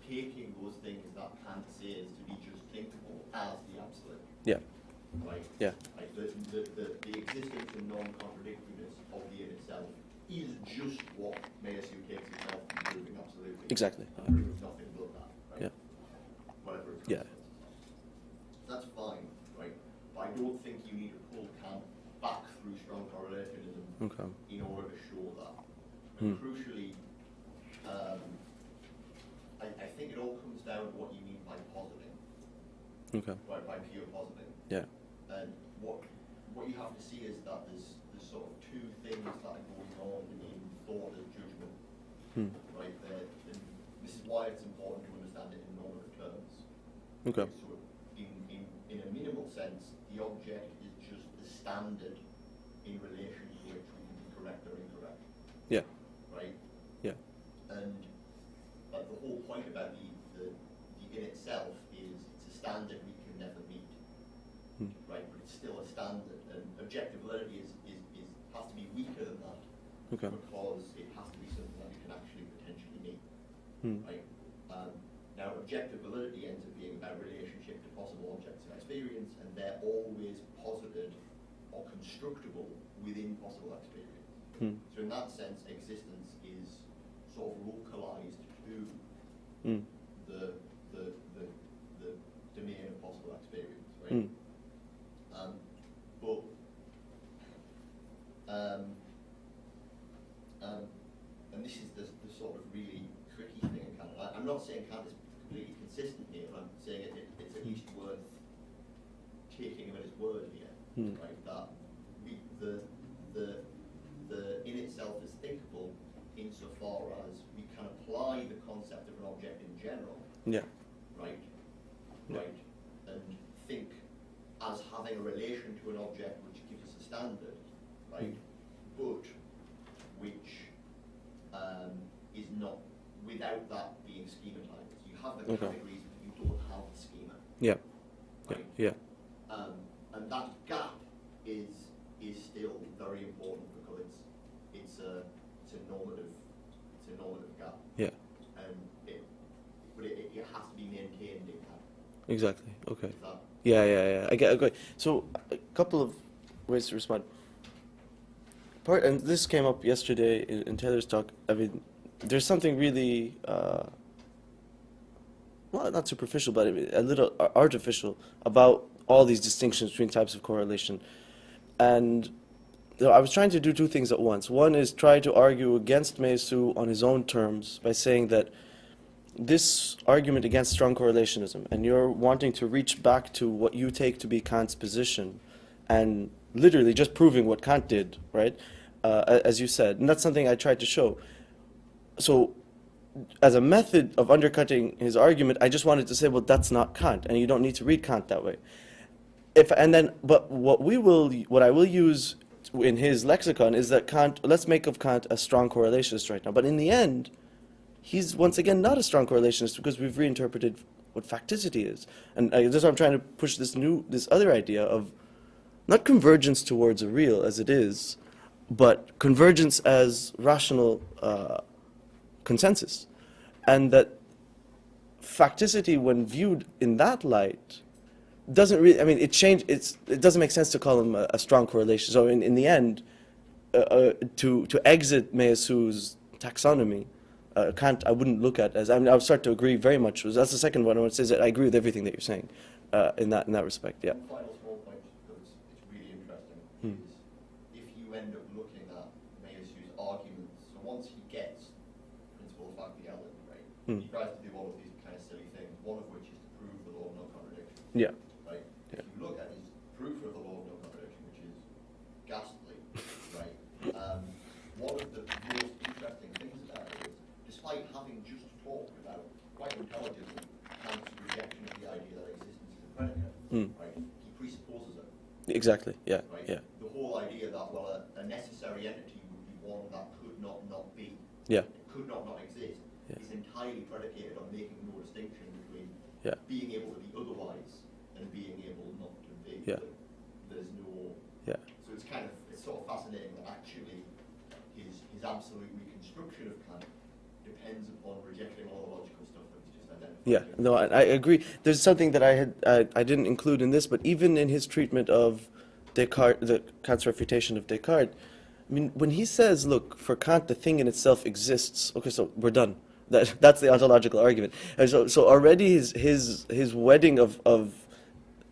taking those things that Kant says to be just thinkable as the absolute. Yeah. Right? Yeah. Like the existence and non-contradictoriness of the in itself is just what Mayasu takes itself to be proving absolutely. Exactly. And proves nothing but that. Right? Yeah. Whatever it Yeah. That's fine, right? But I don't think you need to pull Kant back through strong correlationism Okay. in order to show that. And crucially, I think it all comes down to what you mean by positing, Okay. right? By pure positing. Yeah. And what you have to see is that there's sort of two things that are going on in thought and judgment, right? And this is why it's important to understand it in normative terms. Okay. So in a minimal sense, the object is just the standard in relation to which we can be correct or incorrect. Yeah. Right? Yeah. And like the whole point about the in itself is it's a standard we can never meet. Right? But it's still a standard, and objective validity has to be weaker than that. Okay. Because it has to be something that you can actually potentially meet. Right? Now, objective validity ends up being about relationship to possible objects of experience, and they're always posited or constructible within possible experience. So in that sense, existence is sort of localized to the domain of possible experience, right? And this is the sort of really tricky thing in Kant. I'm not saying Kant is completely consistent here, but I'm saying it's at least worth taking him at his word here, right? That the in itself is thinkable insofar as we can apply the concept of an object in general, Yeah. right? Yeah. Right, and think as having a relation to an object which gives us a standard, right? But which is not, without that being schematized. You have the Okay. categories, but you don't have the schema. Yeah. Right? Yeah. And that gap is still very important because it's a normative gap. Yeah. And it has to be maintained in Kant. Exactly. Okay. Is that Yeah. I get. So a couple of ways to respond. And this came up yesterday in Taylor's talk. I mean, there's something really, well, not superficial, but a little artificial about all these distinctions between types of correlation. And I was trying to do two things at once. One is try to argue against Meillassoux on his own terms by saying that this argument against strong correlationism, and you're wanting to reach back to what you take to be Kant's position, and literally just proving what Kant did, right? As you said, and that's something I tried to show. So, as a method of undercutting his argument, I just wanted to say, well, that's not Kant, and you don't need to read Kant that way. But what I will use in his lexicon is that Kant. Let's make of Kant a strong correlationist right now. But in the end, he's once again not a strong correlationist because we've reinterpreted what facticity is, and this is why I'm trying to push this other idea of not convergence towards a real as it is, but convergence as rational consensus, and that facticity, when viewed in that light, doesn't really, I mean, it doesn't make sense to call him a strong correlation. So in the end, to exit Meillassoux' taxonomy, Kant I wouldn't look at as, I mean, I would start to agree very much. That's the second one. I would say that I agree with everything that you're saying in that respect. Yeah. One final small point, because it's really interesting, Hmm. is if you end up looking at Meillassoux' arguments, so once he gets principle of Facticity, right, Hmm. he tries to do all of these kind of silly things, one of which is to prove the law of no contradiction. Yeah. Right? Yeah. If you look at his proof of the law of no contradiction, which is ghastly, right? One of the most interesting things about it is, despite having just talked about quite intelligently Kant's rejection of the idea that existence is a predicate, right? He presupposes it. Exactly. Yeah. Right? Yeah. The whole idea that, well, a necessary entity would be one that could not be, Yeah. it could not exist, Yeah. is entirely predicated on making no distinction between Yeah. being able to be otherwise and being able not to be. Yeah. There's no. Yeah. So it's sort of fascinating that actually his absolute reconstruction of Kant depends upon rejecting all the logical stuff that he's just identified. Yeah, no, I agree. There's something that I didn't include in this, but even in his treatment of Descartes, the Kant's refutation of Descartes, I mean, when he says, look, for Kant, the thing in itself exists. Okay, so we're done. That's the ontological argument. And so already his wedding of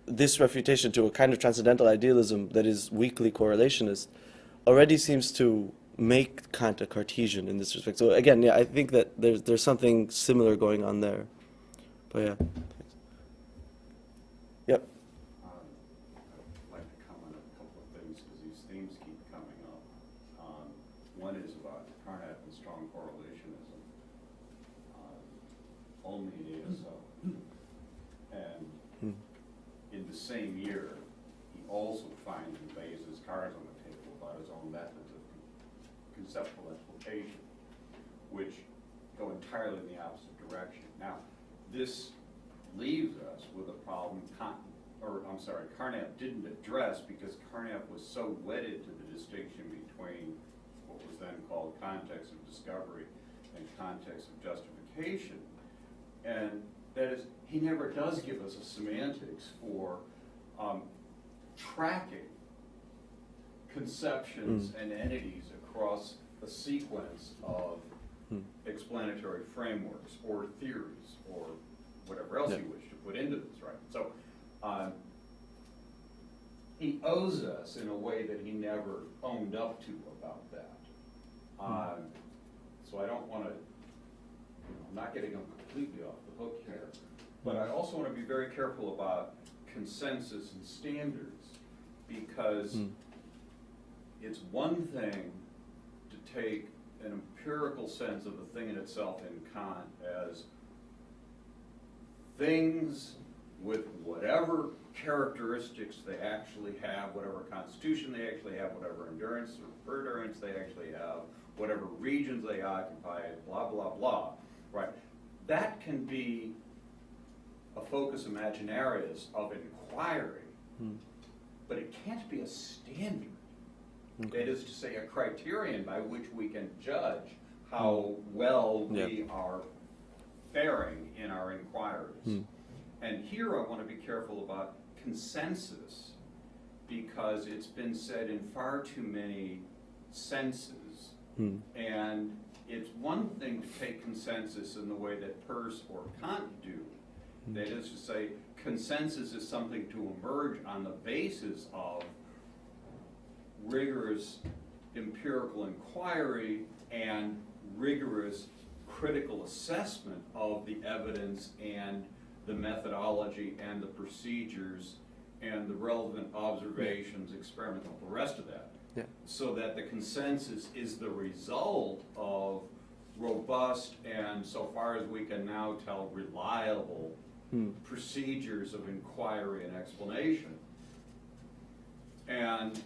this refutation to a kind of transcendental idealism that is weakly correlationist already seems to make Kant a Cartesian in this respect. So again, yeah, I think that there's something similar going on there. But yeah. Thanks. Yep. I'd like to comment on a couple of things because these themes keep coming up. One is about Carnap and strong correlationism, only in ASO. And in the same year, he also finally lays his cards on the table about his own methods of conceptual explication, which go entirely in the opposite direction. Now, this leaves us with a problem Carnap didn't address because Carnap was so wedded to the distinction between what was then called context of discovery and context of justification. And that is, he never does give us a semantics for tracking conceptions and entities across a sequence of explanatory frameworks or theories or whatever else you wish to put into this, right? So he owes us in a way that he never owned up to about that. So I don't want to, I'm not getting him completely off the hook here, but I also want to be very careful about consensus and standards, because it's one thing to take an empirical sense of the thing in itself in Kant as things with whatever characteristics they actually have, whatever constitution they actually have, whatever endurance or perturance they actually have, whatever regions they occupy, blah, blah, blah, right? That can be a focus imaginarius of inquiry, but it can't be a standard. That is to say, a criterion by which we can judge how well we are faring in our inquiries. And here I want to be careful about consensus, because it's been said in far too many senses. And it's one thing to take consensus in the way that Peirce or Kant do. That is to say, consensus is something to emerge on the basis of rigorous empirical inquiry and rigorous critical assessment of the evidence and the methodology and the procedures and the relevant observations, experiments, all the rest of that. So that the consensus is the result of robust and, so far as we can now tell, reliable procedures of inquiry and explanation. And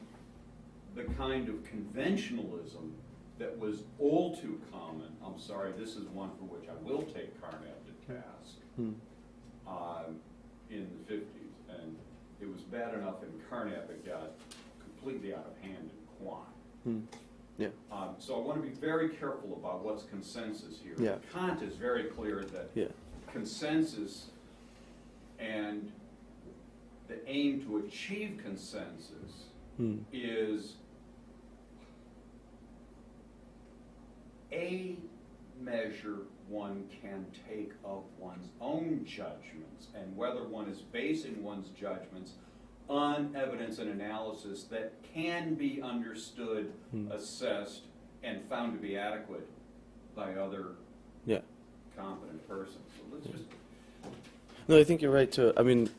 the kind of conventionalism that was all too common, I'm sorry, this is one for which I will take Carnap to task, in the 50s. And it was bad enough in Carnap it got completely out of hand in Quant. So I want to be very careful about what's consensus here. Kant is very clear that consensus and aim to achieve consensus is a measure one can take of one's own judgments, and whether one is basing one's judgments on evidence and analysis that can be understood, assessed, and found to be adequate by other competent persons. So let's just... No, I think you're right too. I mean,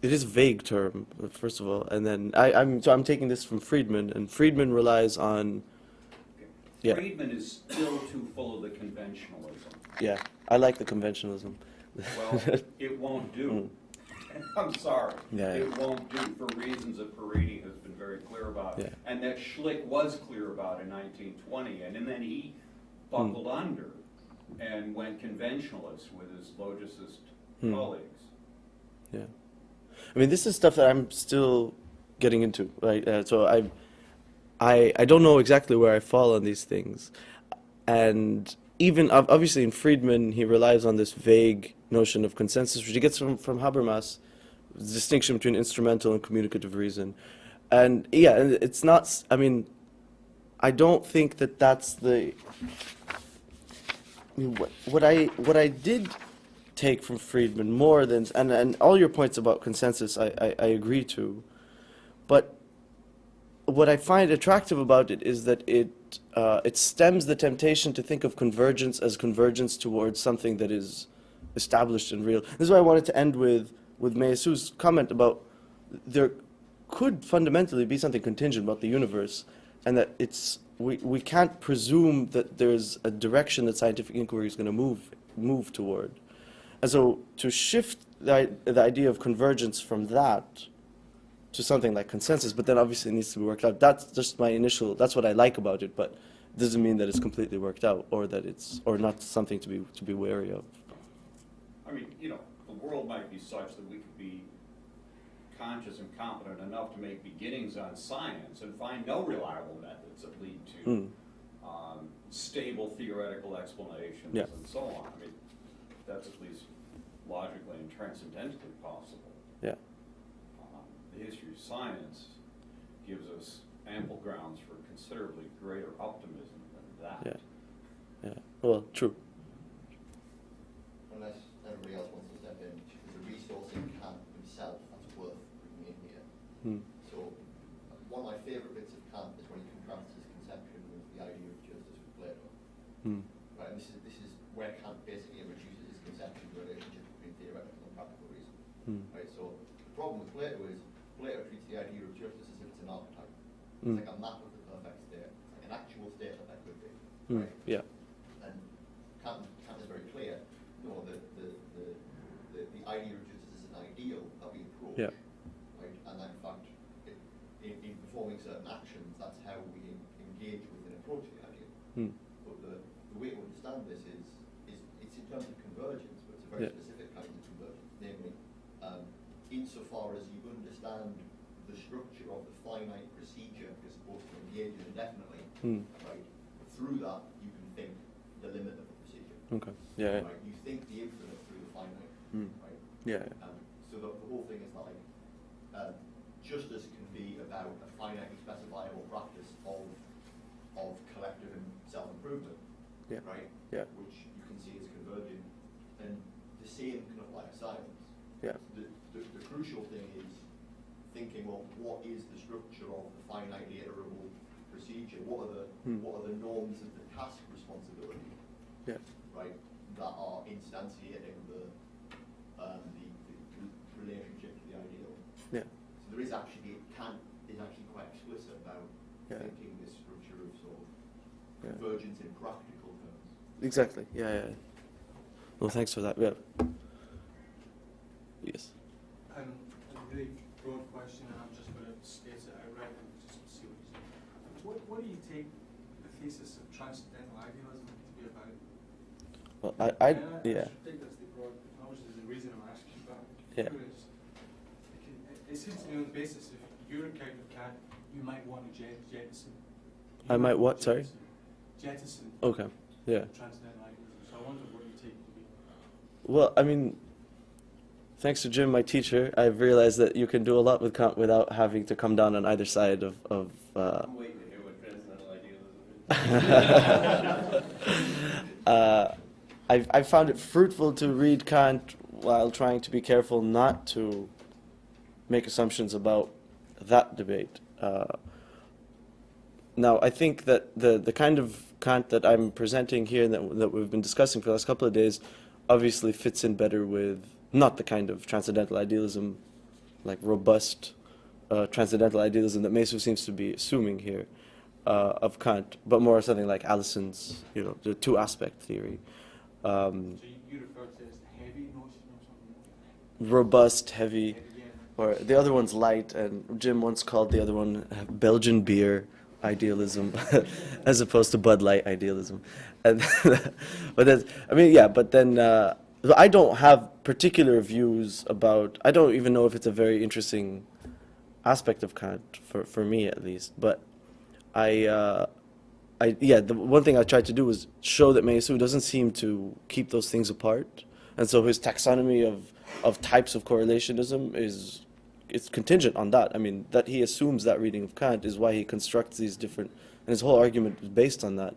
it is a vague term, first of all, and then I'm taking this from Friedman, and Friedman relies on... Yeah. Friedman is still too full of the conventionalism. Yeah, I like the conventionalism. Well, it won't do. I'm sorry. Yeah, It won't do for reasons that Hariri has been very clear about, and that Schlick was clear about in 1920, and then he buckled under and went conventionalist with his logicist colleagues. Yeah. I mean, this is stuff that I'm still getting into, right? So I don't know exactly where I fall on these things. And even, obviously in Friedman, he relies on this vague notion of consensus, which he gets from Habermas, the distinction between instrumental and communicative reason. And yeah, and it's not, I mean, I don't think that that's the, I mean, what I did take from Friedman more than, and all your points about consensus I agree to, but what I find attractive about it is that it stems the temptation to think of convergence as convergence towards something that is established and real. This is why I wanted to end with Meillassoux' comment about there could fundamentally be something contingent about the universe, and that we can't presume that there's a direction that scientific inquiry is going to move toward. And so to shift the idea of convergence from that to something like consensus, but then obviously it needs to be worked out. That's just my initial, that's what I like about it, but it doesn't mean that it's completely worked out, or that it's, or not something to be wary of. I mean, you know, the world might be such that we could be conscious and competent enough to make beginnings on science and find no reliable methods that lead to stable theoretical explanations and so on. I mean, that's at least logically and transcendentally possible. Yeah. The history of science gives us ample grounds for considerably greater optimism than that. Yeah. Well, true. Unless everybody else wants to step in, there's a resource in Kant himself that's worth bringing in here. So, one of my favourite bits of Kant is when he contrasts his conception with the idea of justice with Plato. Right, and this is where Kant basically reduces his conception to a relationship between theoretical and practical reason. Right, so the problem with Plato is Plato treats the idea of justice as if it's an archetype. It's like a map of the perfect state. It's like an actual state that could be. Right? Yeah. And Kant is very clear. No, the idea of justice is an ideal that we approach. Yeah. Right? And that in fact, in performing certain actions, that's how we engage with and approach the idea. But the way to understand this is it's in terms of convergence, but it's a very specific kind of convergence. Namely, insofar as you understand the structure of the finite procedure you're supposed to engage in indefinitely, right? Through that, you can think the limit of the procedure. Okay. Yeah. Right? You think the infinite through the finite. Right? Yeah. So the whole thing is like justice can be about a finitely specifiable practice of collective and self-improvement. Yeah. Right? Yeah. Which you can see as converging, and the same can apply to science. Yeah. The crucial thing is thinking, well, what is the structure of the finitely iterable procedure? What are the norms of the task responsibility? Yeah. Right, that are instantiating the relationship to the ideal. Yeah. So there is actually, Kant is actually quite explicit about thinking this structure of sort of convergence in practical terms. Exactly. Yeah. Well, thanks for that. Yeah. Yes. A really broad question, and I'm just going to state it outright and just see what you say. What do you take the thesis of transcendental idealism to be about? Well, I think that's the broad, obviously the reason I'm asking, but I'm curious. It seems to me on the basis of your account of Kant, you might want to jettison. I might what? Sorry. Jettison. Okay. Yeah. Transcendental idealism. So I wonder what you take to be. Well, I mean, thanks to Jim, my teacher, I've realized that you can do a lot with Kant without having to come down on either side of I'm waiting to hear what transcendental idealism is. I found it fruitful to read Kant while trying to be careful not to make assumptions about that debate. Now, I think that the kind of Kant that I'm presenting here and that we've been discussing for the last couple of days obviously fits in better with not the kind of transcendental idealism, like robust transcendental idealism that Mesu seems to be assuming here of Kant, but more something like Allison's, the two-aspect theory. So you refer to it as the heavy notion or something? Robust, heavy, Yeah. or the other one's light, and Jim once called the other one Belgian beer idealism, as opposed to Bud Light idealism. And but that's, I mean, yeah, but then I don't have particular views about. I don't even know if it's a very interesting aspect of Kant for me at least. But the one thing I tried to do was show that Meillassoux doesn't seem to keep those things apart, and so his taxonomy of types of correlationism it's contingent on that. I mean, that he assumes that reading of Kant is why he constructs these different, and his whole argument is based on that.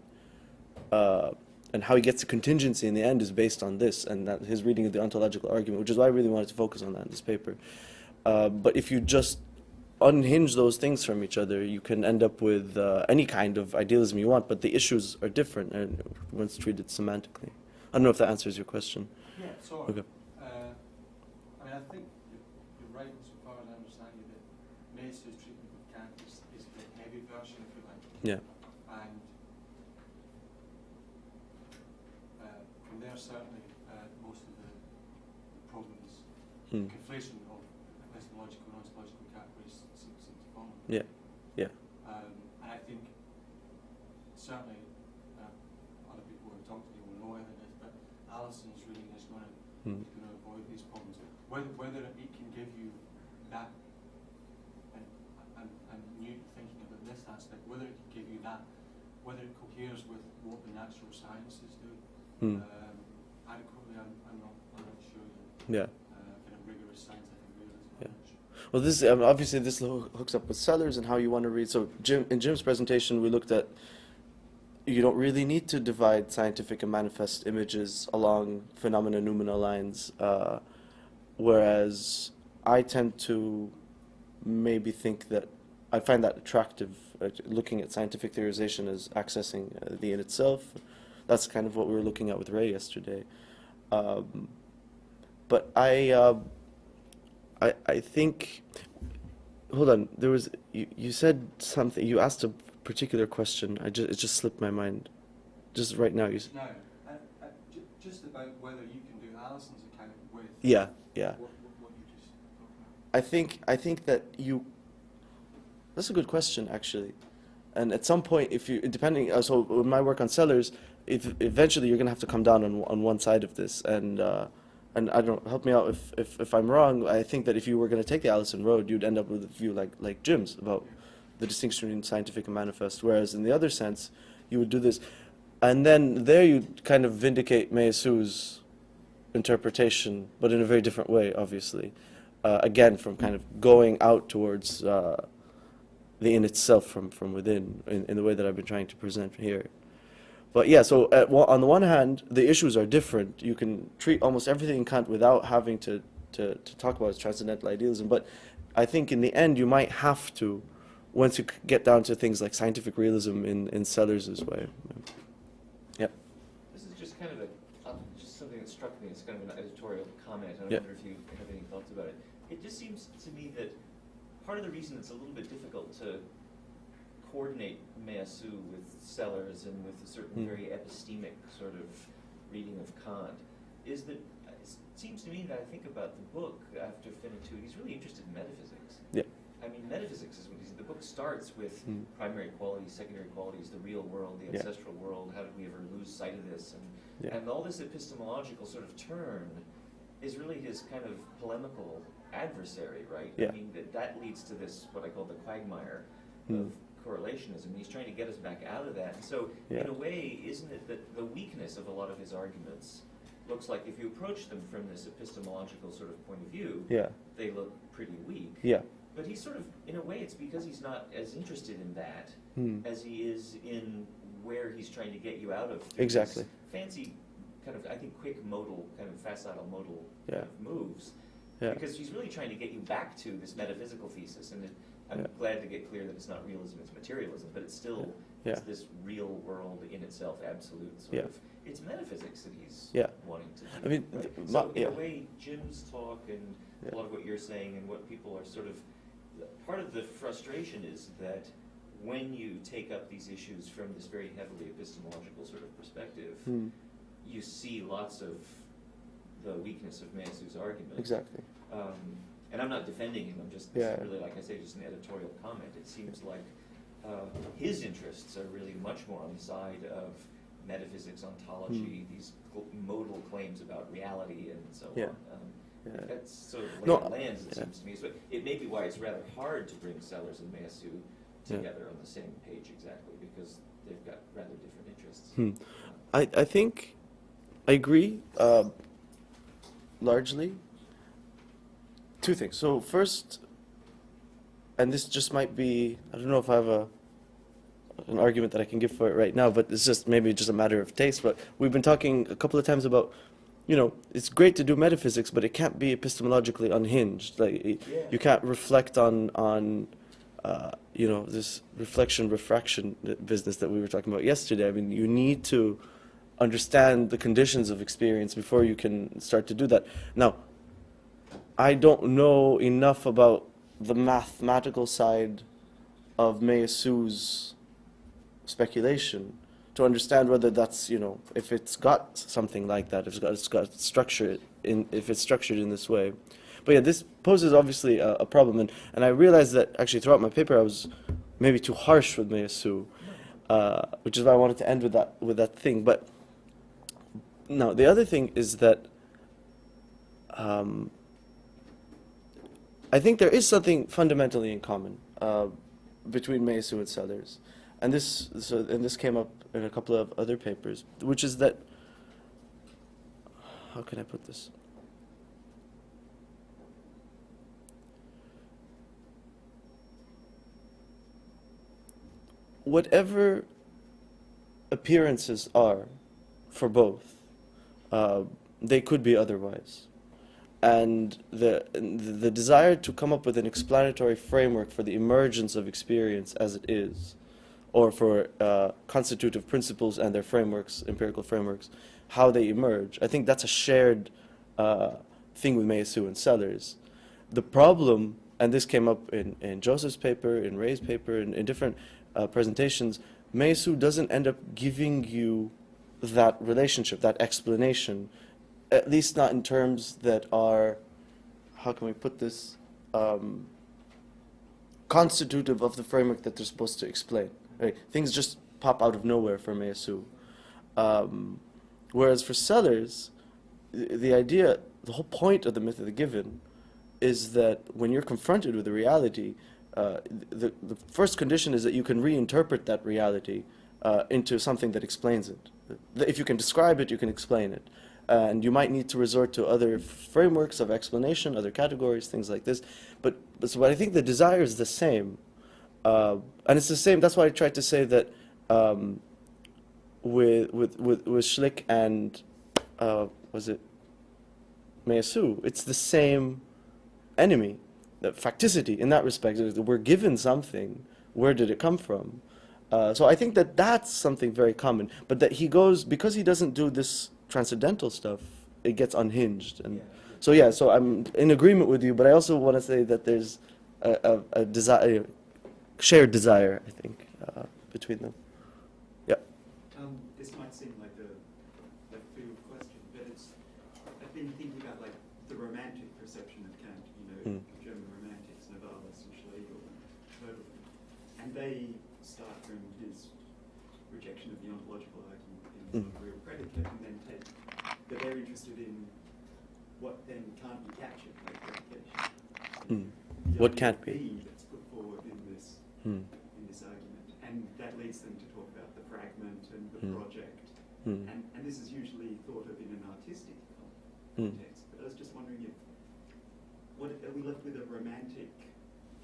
And how he gets to contingency in the end is based on this, and that his reading of the ontological argument, which is why I really wanted to focus on that in this paper. But if you just unhinge those things from each other, you can end up with any kind of idealism you want, but the issues are different and once treated semantically. I don't know if that answers your question. Yeah, sort of. Okay. I mean, I think you're right insofar as I understand you that Meillassoux' treatment of Kant is the heavy version, if you like. Yeah. And from there, certainly, most of the problems, conflation of epistemological and ontological categories seem to form. Yeah. Yeah. And I think certainly other people who have talked to me will know whether it is, but Allison's reading is going to avoid these problems. Whether it can give you that, and I'm new to thinking about this aspect, whether it can give you that, whether it coheres with what the natural sciences do adequately, I'm not sure yet. Yeah. Kind of rigorous scientific realism. Yeah. Well, this obviously this hooks up with Sellers and how you want to read. So in Jim's presentation, we looked at you don't really need to divide scientific and manifest images along phenomena-noumena lines, whereas I tend to maybe think that I find that attractive, looking at scientific theorization as accessing the in itself. That's kind of what we were looking at with Ray yesterday. But I think, hold on, there was, you said something, you asked a particular question, it just slipped my mind. Just right now, Now, just about whether you can do Allison's account with yeah. what you just talked about. I think that that's a good question, actually. And at some point, if you, depending, so with my work on Sellers, eventually you're going to have to come down on one side of this, and I don't, help me out if I'm wrong. I think that if you were going to take the Allison road, you'd end up with a view like Jim's about the distinction between scientific and manifest, whereas in the other sense, you would do this. And then there you'd kind of vindicate Meillassoux' interpretation, but in a very different way, obviously. Again, from kind of going out towards the in itself from within, in the way that I've been trying to present here. But yeah, so on the one hand, the issues are different. You can treat almost everything in Kant without having to talk about transcendental idealism. But I think in the end, you might have to, once you get down to things like scientific realism in Sellers' way. Yeah. This is just kind of just something that struck me. It's kind of an editorial comment. I Yeah. wonder if you have any thoughts about it. It just seems to me that part of the reason it's a little bit difficult to coordinate Meillassoux with Sellers and with a certain very epistemic sort of reading of Kant is that it seems to me that I think about the book after Finitude, he's really interested in metaphysics. Yeah. I mean, metaphysics is what the book starts with primary qualities, secondary qualities, the real world, the ancestral world, how did we ever lose sight of this? And all this epistemological sort of turn is really his kind of polemical adversary, right? Yeah. I mean, that leads to this, what I call the quagmire of correlationism. He's trying to get us back out of that. And so, in a way, isn't it that the weakness of a lot of his arguments looks like if you approach them from this epistemological sort of point of view, Yeah. they look pretty weak. Yeah. But he's sort of, in a way, it's because he's not as interested in that as he is in where he's trying to get you out of. through Exactly. these fancy, kind of, I think, quick modal, kind of facile modal Yeah. kind of moves. Yeah. Because he's really trying to get you back to this metaphysical thesis. And I'm Yeah. glad to get clear that it's not realism, it's materialism, but it's still Yeah. it's this real world in itself, absolute sort Yeah. of. It's metaphysics that he's Yeah. wanting to do. I mean, right? the- So in yeah. a way, Jim's talk and Yeah. a lot of what you're saying and what people are sort of, part of the frustration is that when you take up these issues from this very heavily epistemological sort of perspective, you see lots of the weakness of Measu's argument. Exactly. And I'm not defending him, I'm just, Yeah. this is really, like I say, just an editorial comment. It seems like his interests are really much more on the side of metaphysics, ontology, these modal claims about reality and so Yeah. on. Yeah. That's sort of No, lay of lands, it yeah. seems to me. So it may be why it's rather hard to bring Sellers and Measu Yeah. together on the same page exactly, because they've got rather different interests. I think I agree largely. Two things. So first, and this just might be, I don't know if I have an argument that I can give for it right now, but it's just maybe just a matter of taste. But we've been talking a couple of times about, it's great to do metaphysics, but it can't be epistemologically unhinged. Like you can't reflect on this reflection refraction business that we were talking about yesterday. I mean, you need to understand the conditions of experience before you can start to do that. Now, I don't know enough about the mathematical side of Measu's speculation to understand whether that's, if it's got something like that, if it's got structure if it's structured in this way. But yeah, this poses obviously a problem, and I realized that actually throughout my paper I was maybe too harsh with Measu, which is why I wanted to end with that thing. But now the other thing is that I think there is something fundamentally in common between Measu and Sellers, and this came up in a couple of other papers, which is that, how can I put this? Whatever appearances are for both, they could be otherwise. And the desire to come up with an explanatory framework for the emergence of experience as it is, or for constitutive principles and their frameworks, empirical frameworks, how they emerge, I think that's a shared thing with Measu and Sellers. The problem, and this came up in Joseph's paper, in Ray's paper, in different presentations, Measu doesn't end up giving you that relationship, that explanation, at least not in terms that are, how can we put this, constitutive of the framework that they're supposed to explain. Right? Things just pop out of nowhere for Measu. Whereas for Sellers, the idea, the whole point of the myth of the given is that when you're confronted with a reality, the first condition is that you can reinterpret that reality into something that explains it. If you can describe it, you can explain it. And you might need to resort to other frameworks of explanation, other categories, things like this. But I think the desire is the same. And it's the same, that's why I tried to say that with Schlick and, was it Measu, it's the same enemy. The facticity, in that respect, is that we're given something, where did it come from? So I think that that's something very common, but that he goes, because he doesn't do this transcendental stuff, it gets unhinged. And so I'm in agreement with you, but I also want to say that there's a desire, shared desire, I think, between them. Yeah. This might seem like a field question, but I've been thinking about like the romantic perception of Kant, German romantics, Novalis and Schlegel and Hölderlin, and they start from his rejection of the ontological argument in real predicate, and then but they're interested in what then can't be captured by predication. What can't be? That's put forward in this argument, and that leads them to talk about the fragment and the project And this is usually thought of in an artistic Hmm. context. But I was just wondering if, what, are we left with a romantic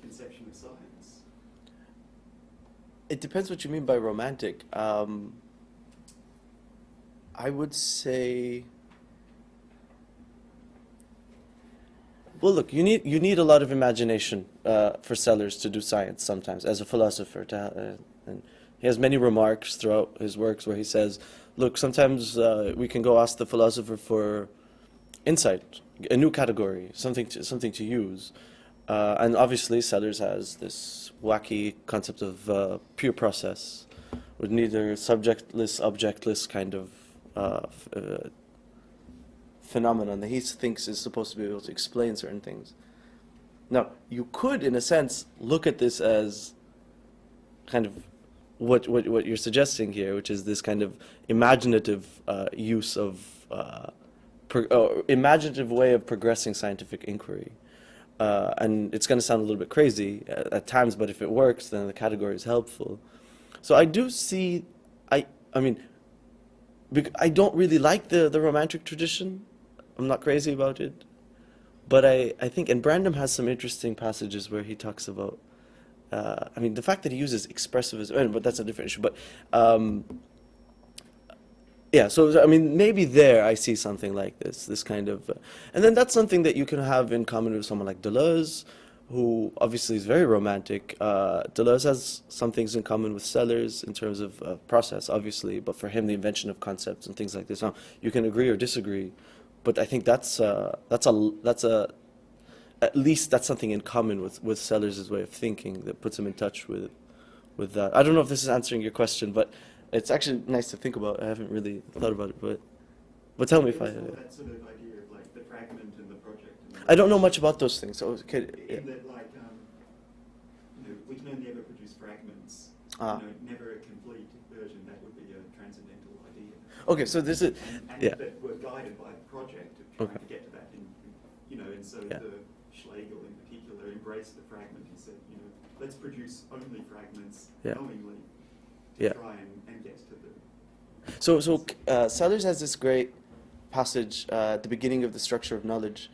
conception of science? It depends what you mean by romantic. I would say, well, look, you need a lot of imagination for Sellers to do science sometimes as a philosopher. And he has many remarks throughout his works where he says, look, sometimes we can go ask the philosopher for insight, a new category, something to use. And obviously, Sellers has this wacky concept of pure process, with neither subjectless, objectless kind of phenomenon that he thinks is supposed to be able to explain certain things. Now, you could, in a sense, look at this as kind of what you're suggesting here, which is this kind of imaginative use of imaginative way of progressing scientific inquiry. And it's going to sound a little bit crazy at times, but if it works, then the category is helpful. So I do see, I mean, I don't really like the romantic tradition. I'm not crazy about it. But I think, and Brandom has some interesting passages where he talks about, I mean, the fact that he uses expressivism, but that's a different issue. But yeah, so I mean, maybe there I see something like this kind of, and then that's something that you can have in common with someone like Deleuze, who obviously is very romantic. Deleuze has some things in common with Sellers in terms of process, obviously, but for him, the invention of concepts and things like this. Now, you can agree or disagree, but I think that's at least that's something in common with Sellers' way of thinking that puts him in touch with that. I don't know if this is answering your question, but it's actually nice to think about. I haven't really thought about it, but tell me if I. That sort of idea of like the fragment and the project. And I don't know much about those things. So okay, yeah. in that, like, you know, we can only ever produce fragments. Ah. You know, never a complete version. That would be a transcendental idea. Okay, so this is And yeah. that we're guided by the project of trying Okay. to get to that. You know, and so Yeah. the Schlegel in particular embraced the fragment. He said, you know, let's produce only fragments Yeah. knowingly to Yeah. try and get to the. So Sellers has this great passage at the beginning of The Structure of Knowledge,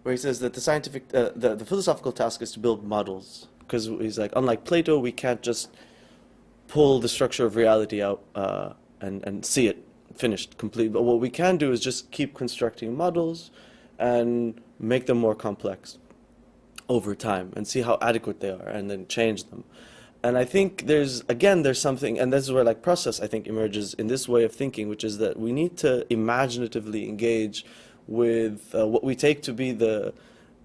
where he says that the scientific, the philosophical task is to build models, because he's like, unlike Plato, we can't just pull the structure of reality out and see it finished, complete. But what we can do is just keep constructing models and make them more complex over time and see how adequate they are and then change them. And I think there's something, and this is where like process, I think, emerges in this way of thinking, which is that we need to imaginatively engage with what we take to be the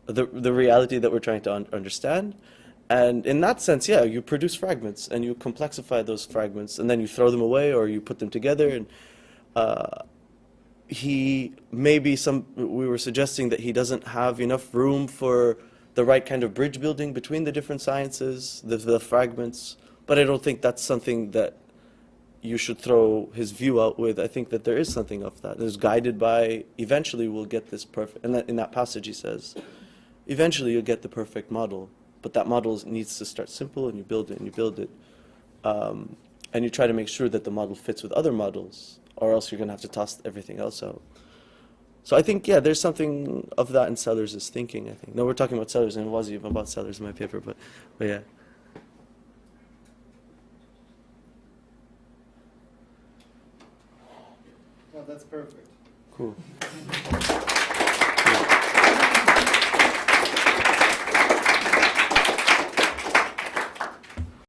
reality that we're trying to understand. And in that sense, yeah, you produce fragments and you complexify those fragments and then you throw them away or you put them together. And we were suggesting that he doesn't have enough room for the right kind of bridge building between the different sciences, the fragments. But I don't think that's something that you should throw his view out with. I think that there is something of that. It's guided by, eventually we'll get this perfect, and in that passage he says, eventually you'll get the perfect model, but that model needs to start simple and you build it and you build it. And you try to make sure that the model fits with other models, or else you're going to have to toss everything else out. So I think, yeah, there's something of that in Sellers' thinking, I think. No, we're talking about Sellers, and it wasn't even about Sellers in my paper, but yeah. Well, that's perfect. Cool.